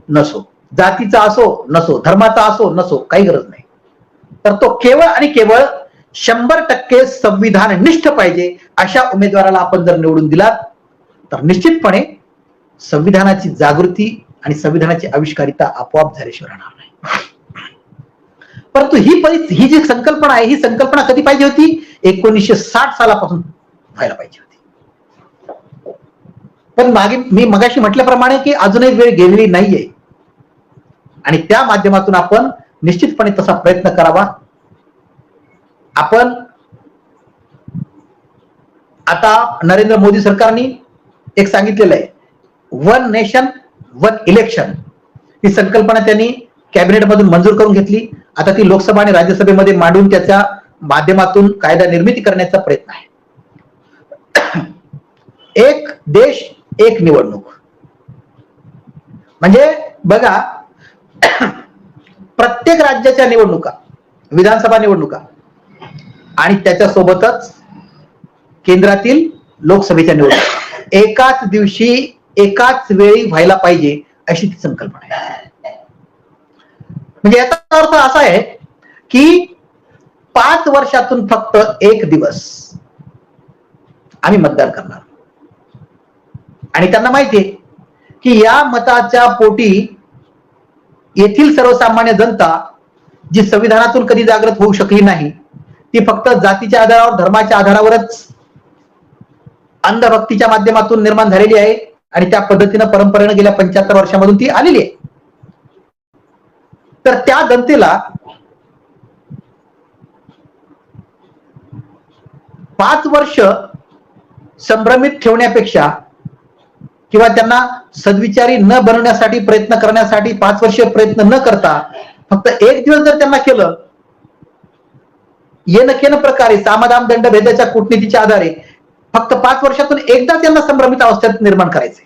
नसो, जातीचा असो नसो, धर्माचा असो नसो, काही गरज नाही. तर तो केवळ आणि केवळ 100% संविधान निष्ठ पाहिजे. अशा उमेदवाराला आपण जर निवडून दिलात तर निश्चितपणे संविधानाची जागृती आणि संविधानाची आविष्कारिता आपोआप झाल्याशिवाय राहणार नाही. परंतु ही जी संकल्पना आहे ही संकल्पना कधी पाहिजे होती? 1960 सालापासून व्हायला पाहिजे होती. पण मी मगाशी म्हटल्याप्रमाणे की अजूनही वेळ गेलेली नाहीये आणि त्या माध्यमातून आपण निश्चितपणे तसा प्रयत्न करावा. आपण आता नरेंद्र मोदी सरकारने एक सांगितलेलं आहे, 1 नेशन 1 इलेक्शन ही संकल्पना त्यांनी कॅबिनेट मधून मंजूर करून घेतली. आता ती लोकसभा आणि राज्यसभेमध्ये मांडून त्याच्या माध्यमातून कायदा निर्मिती करण्याचा प्रयत्न आहे. एक देश एक निवडणूक म्हणजे बघा, प्रत्येक राज्याच्या निवडणुका, विधानसभा निवडणुका आणि त्याच्यासोबतच केंद्रातील लोकसभेच्या निवडणुका एकाच दिवशी एकाच वेळी व्हायला पाहिजे अशी ती संकल्पना आहे. म्हणजे याचा अर्थ असा आहे की 5 वर्षातून फक्त 1 दिवस आम्ही मतदान करणार आणि त्यांना माहिती आहे की या मताच्या पोटी येथील सर्वसामान्य जनता जी संविधानातून कधी जागृत होऊ शकली नाही ती फक्त जातीच्या आधारावर, धर्माच्या आधारावरच अंधभक्तीच्या माध्यमातून निर्माण झालेली आहे आणि त्या पद्धतीनं परंपरेनं गेल्या 75 वर्षामधून ती आलेली आहे. तर त्या जनतेला 5 वर्ष संभ्रमित ठेवण्यापेक्षा किंवा त्यांना सद्विचारी न बनवण्यासाठी प्रयत्न करण्यासाठी 5 वर्ष प्रयत्न न करता फक्त एक दिवस जर त्यांना केलं, येणं प्रकारे सामदाम दंड भेदाच्या कूटनीतीच्या आधारे फक्त 5 वर्षातून एकदा त्यांना संभ्रमित अवस्थेत निर्माण करायचे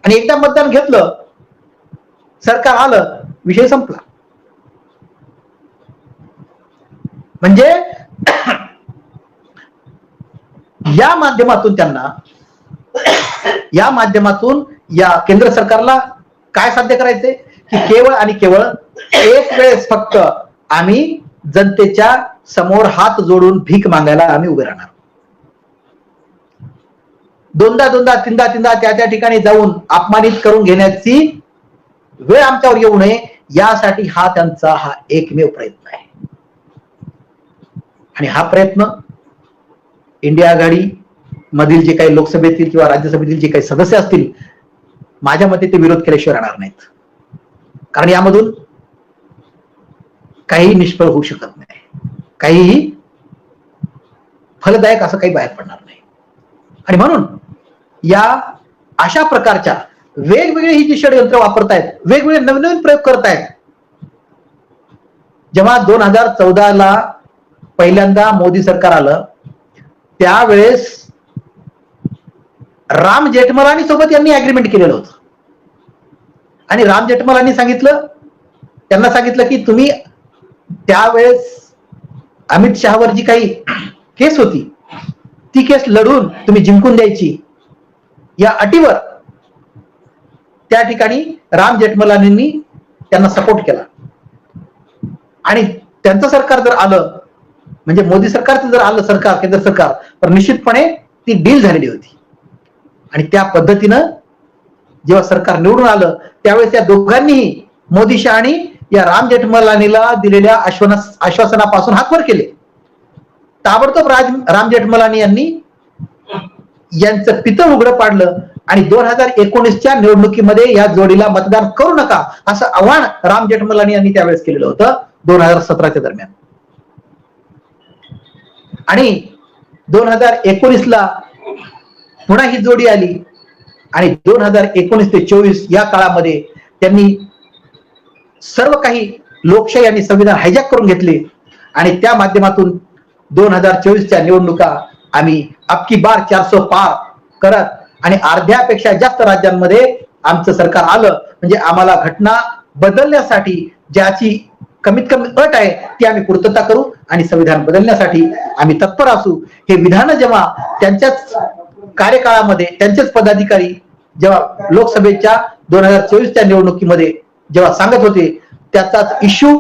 आणि एकदा मतदान घेतलं, सरकार आलं, विषय संपला. म्हणजे या माध्यमातून या केंद्र सरकारला काय साध्य करायचे की केवळ आणि केवळ एक वेळेस फक्त आम्ही जनतेच्या समोर हात जोडून भीक मागायला आम्ही उभे राहणार. दोनदा तीनदा त्या ठिकाणी जाऊन अपमानित करून घेण्याची वेळ आमच्यावर येऊ नये यासाठी हा त्यांचा एकमेव प्रयत्न आहे. आणि हा प्रयत्न इंडिया आघाडी मधील जे काही लोकसभेतील किंवा राज्यसभेतील जे काही सदस्य असतील, माझ्या मते ते विरोध केल्याशिवाय राहणार नाहीत. कारण यामधून काही निष्फळ होऊ शकत नाही, काहीही फलदायक असं काही बाहेर पडणार नाही. आणि म्हणून या अशा प्रकारच्या वेगवेगळे ही जी षडयंत्र वापरतायत, वेगवेगळे नवीन प्रयोग करतायत. जेव्हा 2014ला पहिल्यांदा मोदी सरकार आलं त्यावेळेस राम जेठमलानी सोबत यांनी अग्रीमेंट केलेलं होतं आणि राम जेठमलानी त्यांना सांगितलं की तुम्ही त्यावेळेस अमित शहावर जी काही केस होती ती केस लढून तुम्ही जिंकून द्यायची या अटीवर त्या ठिकाणी राम जेठमलानींनी त्यांना सपोर्ट केला. आणि त्यांचं सरकार जर आलं, म्हणजे मोदी सरकारचं जर आलं सरकार, केंद्र सरकार, तर निश्चितपणे ती डील झालेली होती. आणि त्या पद्धतीनं जेव्हा सरकार निवडून आलं त्यावेळेस या दोघांनीही मोदी शहानी या राम जेठमलानीला दिलेल्या आश्वासनापासून हातवर केले. ताबडतोब राम जेठमलानी यांनी यांचं पितळ उघडं पाडलं आणि 2019च्या निवडणुकीमध्ये या जोडीला मतदान करू नका असं आव्हान राम जेठमलानी यांनी त्यावेळेस केलेलं होतं 2017च्या दरम्यान. आणि 2019ला पुन्हा ही जोडी आली आणि 2019 ते 24 या काळामध्ये त्यांनी सर्व काही लोकशाही आणि संविधान हायजॅक करून घेतले आणि त्या माध्यमातून 2024च्या निवडणुका आम्ही अबकी बार 400 पार करत आणि अर्ध्यापेक्षा जास्त राज्यांमध्ये आमचं सरकार आलं. म्हणजे आम्हाला घटना बदलण्यासाठी ज्याची कमीत कमी अट आहे ती आम्ही पूर्तता करू आणि संविधान बदलण्यासाठी आम्ही तत्पर असू. हे विधान जेव्हा त्यांच्याच कार्यकाळामध्ये त्यांचेच पदाधिकारी जेव्हा लोकसभेच्या 2024च्या निवडणुकीमध्ये जेव्हा सांगत होते, त्याचाच इश्यू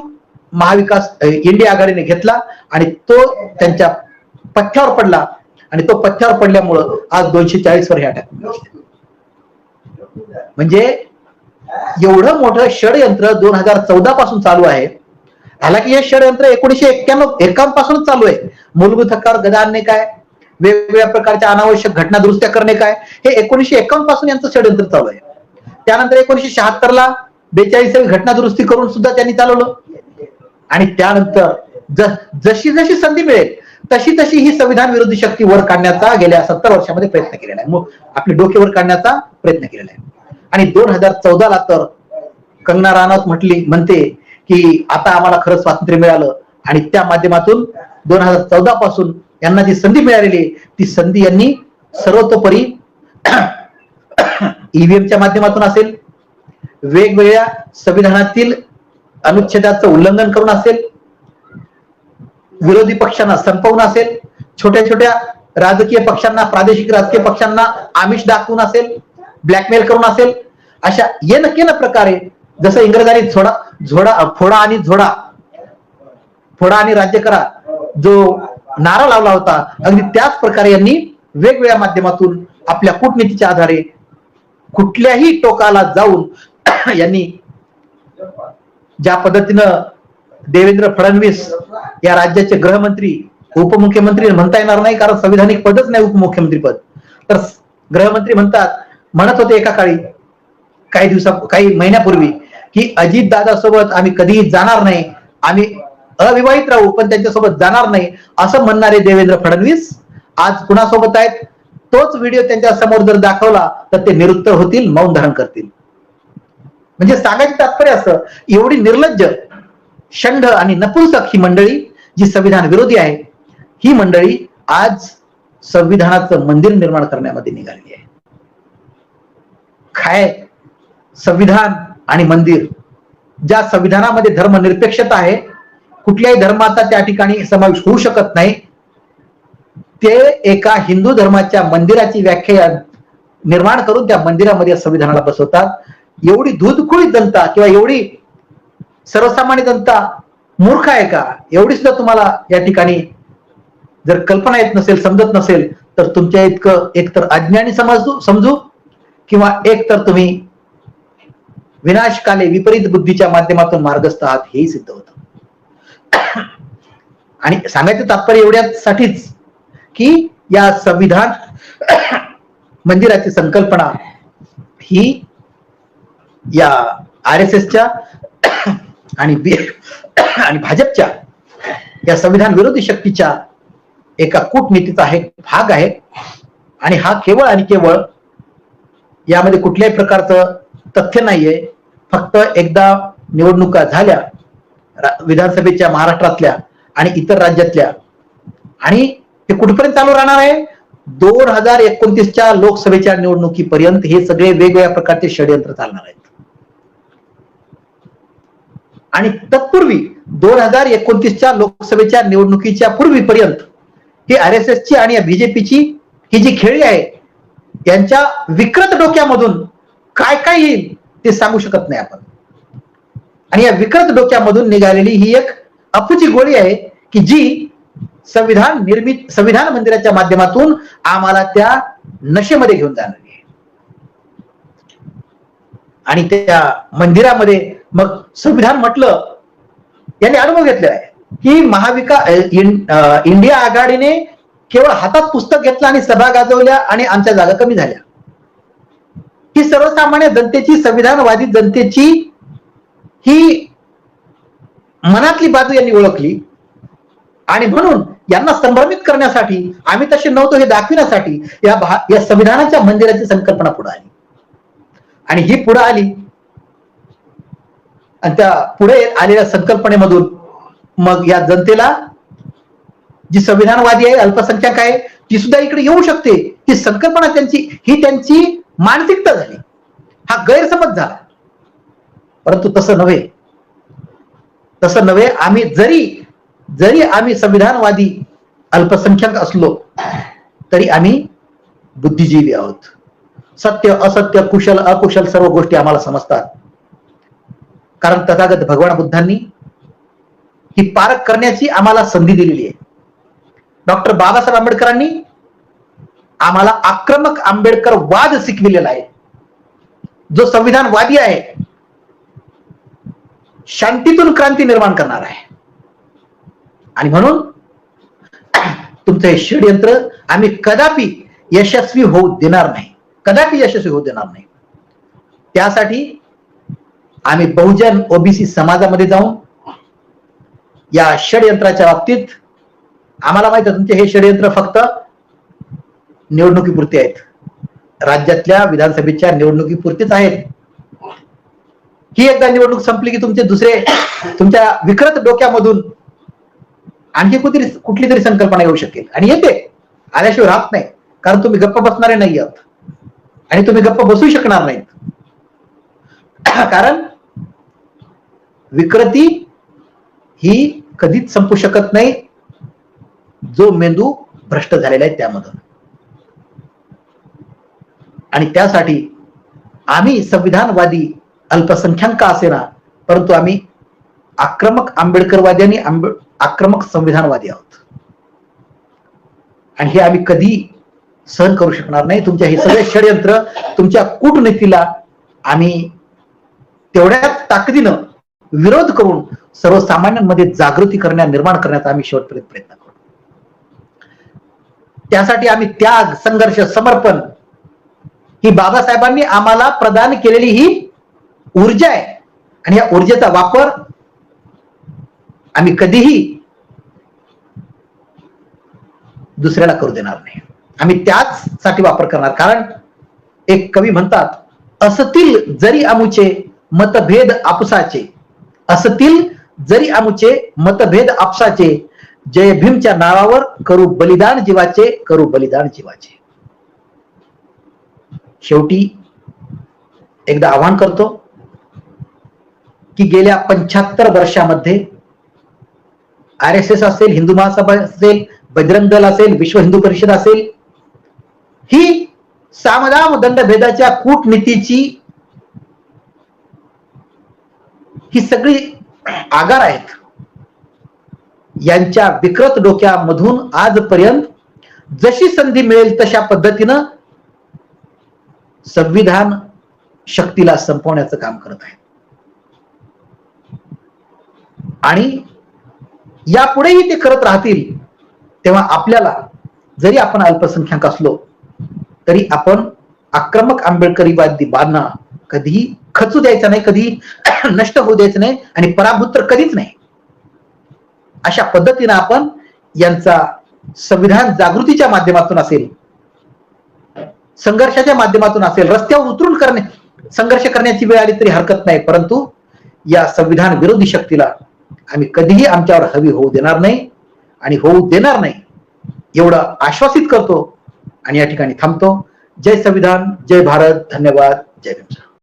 महाविकास इंडिया आघाडीने घेतला आणि तो त्यांच्या पथ्यावर पडला आणि तो पथ्यावर पडल्यामुळं आज 240 वर हे अटॅक. म्हणजे एवढं मोठं षडयंत्र 2014 पासून चालू आहे. हालाकी हे षडयंत्र 1991 पासूनच चालू आहे. मूलभूत हक्कावर गदा आणणे काय, वेगवेगळ्या प्रकारच्या अनावश्यक घटना दुरुस्त्या करणे काय, हे 1951 पासून यांचं षडयंत्र चालू आहे. त्यानंतर 1976ला 42वी घटना दुरुस्ती करून सुद्धा त्यांनी चालवलं. आणि त्यानंतर जशी जशी संधी मिळेल तशी तशी ही संविधान विरोधी शक्ती वर काढण्याचा गेल्या 70 वर्षामध्ये प्रयत्न केलेला आहे. आपली डोके वर काढण्याचा प्रयत्न केलेला आहे. आणि 2014ला तर कंगना राणावत म्हणते की आता आम्हाला खरं स्वातंत्र्य मिळालं आणि त्या माध्यमातून 2014 पासून यांना जी संधी मिळालेली ती संधी यांनी सर्वतोपरी ईव्हीएमच्या माध्यमातून असेल, वेगवेगळ्या संविधानातील अनुच्छेदाचं उल्लंघन करून असेल, विरोधी पक्षांना संपवून असेल, छोट्या छोट्या राजकीय पक्षांना, प्रादेशिक राजकीय पक्षांना आमिष दाखवून असेल, ब्लॅकमेल करून असेल, अशा येन प्रकारे जसं इंग्रजांनी फोडा आणि राज्य करा जो नारा लावला होता, अगदी त्याच प्रकारे यांनी वेगवेगळ्या माध्यमातून आपल्या कूटनीतीच्या आधारे कुठल्याही टोकाला जाऊन यांनी ज्या पद्धतीनं देवेंद्र फडणवीस या राज्याचे गृहमंत्री उपमुख्यमंत्री म्हणता येणार नाही, कारण संविधानिक पदच नाही उपमुख्यमंत्री पद. तर गृहमंत्री म्हणत होते एका काळी, काही महिन्यापूर्वी, की अजित दादा सोबत आम्ही कधीही जाणार नाही, आम्ही अविवाहित राहू पण त्यांच्यासोबत जाणार नाही, असं म्हणणारे देवेंद्र फडणवीस आज कुणासोबत आहेत? तोच व्हिडिओ त्यांच्या समोर जर दाखवला तर ते निरुत्तर होतील, मौन धारण करतील. म्हणजे सांगायचं तात्पर्य असं, एवढी निर्लज्ज, षंढ आणि नपुंसक ही मंडळी जी संविधान विरोधी आहे, ही मंडळी आज संविधानाचं मंदिर निर्माण करण्यामध्ये निघालेली आहे. काय संविधान आणि मंदिर? ज्या संविधानामध्ये धर्मनिरपेक्षता आहे, कुठल्याही धर्माचा त्या ठिकाणी समावेश होऊ शकत नाही, ते एका हिंदू धर्माच्या मंदिराची व्याख्या निर्माण करून त्या मंदिरामध्ये संविधानाला बसवतात. एवढी धुदखुळी जनता किंवा एवढी सर्वसामान्य जनता मूर्ख आहे का? एवढी सुद्धा तुम्हाला या ठिकाणी जर कल्पना येत नसेल, समजत नसेल, तर तुमच्या इतकं एकतर अज्ञानी समजू किंवा एकतर तुम्ही विनाशकाले विपरीत बुद्धीच्या माध्यमातून मार्गस्थ आहात, हेही सिद्ध होतं. आणि सांगायचं तात्पर्य एवढ्यासाठीच की या संविधान मंदिराची संकल्पना ही या RSSच्या आणि भाजपच्या या संविधान विरोधी शक्तीच्या एका कूटनीतीचा एक भाग आहे. आणि हा केवळ आणि केवळ यामध्ये कुठल्याही प्रकारचं तथ्य नाहीये. फक्त एकदा निवडणुका झाल्या विधानसभेच्या महाराष्ट्रातल्या आणि इतर राज्यातल्या, आणि हे कुठपर्यंत चालू राहणार आहे? 2029च्या लोकसभेच्या निवडणुकीपर्यंत हे सगळे वेगवेगळ्या प्रकारचे षडयंत्र चालणार आहेत. आणि तत्पूर्वी 2029च्या लोकसभेच्या निवडणुकीच्या पूर्वीपर्यंत ही RSSची आणि बीजेपीची ही जी खेळी आहे, यांच्या विकृत डोक्यामधून काय काय येईल ते सांगू शकत नाही आपण. आणि या विकृत डोक्यामधून निघालेली ही एक अफूची गोळी आहे की जी संविधान मंदिराच्या माध्यमातून आम्हाला त्या नशेमध्ये घेऊन जाणारी आहे. आणि त्या मंदिरामध्ये मग संविधान म्हटलं, यांनी अनुभव घेतलेला आहे की इंडिया आघाडीने केवळ हातात पुस्तक घेतलं आणि सभा गाजवल्या आणि आमच्या जागा कमी झाल्या. ही सर्वसामान्य जनतेची, संविधानवादी जनतेची ही मनातली बाजू यांनी ओळखली. आणि म्हणून यांना संभ्रमित करण्यासाठी, आम्ही तसे नव्हतो हे दाखविण्यासाठी या संविधानाच्या मंदिराची संकल्पना पुढे आली. आणि ही पुढे आली आणि त्या पुढे आलेल्या संकल्पनेमधून मग या जनतेला, जी संविधानवादी आहे, अल्पसंख्याक आहे, ती सुद्धा इकडे येऊ शकते, ही संकल्पना त्यांची मानसिकता झाली, हा गैरसमज झाला. परंतु तसं नव्हे. आम्ही जरी आम्ही संविधानवादी अल्पसंख्याक असलो तरी आम्ही बुद्धिजीवी आहोत. सत्य असत्य, कुशल अकुशल सर्व गोष्टी आम्हाला समजतात. कारण तथागत भगवान बुद्धांनी ही पारख करण्याची आम्हाला संधी दिलेली आहे. डॉक्टर बाबासाहेब आंबेडकरांनी आम्हाला आक्रमक आंबेडकरवाद शिकविलेला आहे. जो संविधानवादी आहे, शांतीतून क्रांती निर्माण करणार आहे. आणि म्हणून तुमचं हे षडयंत्र आम्ही कदापि यशस्वी होऊ देणार नाही, कदापि यशस्वी होऊ देणार नाही. त्यासाठी आम्ही बहुजन ओबीसी समाजामध्ये जाऊन या षडयंत्राच्या बाबतीत, आम्हाला माहित आहे तुमचे हे षडयंत्र फक्त निवडणुकीपुरते आहेत, राज्यातल्या विधानसभेच्या निवडणुकीपुरतेच आहेत. ही एकदा निवडणूक संपली की तुमच्या विकृत डोक्यामधून आणखी कुठली तरी संकल्पना येऊ शकेल. आणि येते, आल्याशिवाय राहत नाही. कारण तुम्ही गप्प बसणारे नाही आहात आणि तुम्ही गप्प बसू शकणार नाहीत. कारण विकृती ही कधीच संपू शकत नाही, जो मेंदू भ्रष्ट झालेला आहे त्यामधून. आणि त्यासाठी आम्ही संविधानवादी अल्पसंख्याक असेना, परंतु आम्ही आक्रमक आंबेडकरवादी आणि आक्रमक संविधानवादी आहोत. आणि हे आम्ही कधी सहन करू शकणार नाही. तुमच्या हे सगळे षडयंत्र, तुमच्या कूटनीतीला आम्ही तेवढ्याच ताकदीनं विरोध करून सर्वसामान्यांमध्ये जागृती निर्माण करण्याचा आम्ही शेवटपर्यंत प्रयत्न करू. त्यासाठी आम्ही त्याग, संघर्ष, समर्पण ही बाबासाहेबांनी आम्हाला प्रदान केलेली ही ऊर्जा आहे आणि या ऊर्जेचा वापर आम्ही कधीही दुसऱ्याला करू देणार नाही. आम्ही त्याच साठी वापर करणार. कारण एक कवी म्हणतात, असतील जरी आमुचे मतभेद आपसाचे, असतील जरी आमुचे मतभेद आपसाचे, जय भीमच्या नावावर करू बलिदान जीवाचे, करू बलिदान जीवाचे. शेवटी एकदा आवाहन करतो की गेल्या 75 वर्षामध्ये RSS असेल, हिंदू महासभा असेल, बजरंग दल असेल, विश्व हिंदू परिषद असेल, ही सामदाम दंडभेदाच्या कूटनीतीची ही सगळी आगार आहेत. यांच्या विकृत डोक्यामधून आजपर्यंत जशी संधी मिळेल तशा पद्धतीनं संविधान शक्तीला संपवण्याचं काम करत आहे. आणि यापुढेही ते करत राहतील. तेव्हा आपल्याला, जरी आपण अल्पसंख्याक असलो तरी आपण आक्रमक आंबेडकरीवादी बाणा कधीही खचू द्यायचा नाही, कधी नष्ट होऊ द्यायचं नाही आणि पराभूत तर कधीच नाही. अशा पद्धतीने आपण यांचा संविधान जागृतीच्या माध्यमातून असेल, संघर्षाच्या माध्यमातून असेल, रस्त्यावर उतरून संघर्ष करण्याची वेळ आली तरी हरकत नाही, परंतु या संविधान विरोधी शक्तीला आम्ही कधीही आमच्यावर हवी होऊ देणार नाही आणि होऊ देणार नाही एवढं आश्वासित करतो आणि या ठिकाणी थांबतो. जय संविधान, जय भारत, धन्यवाद, जय भीम.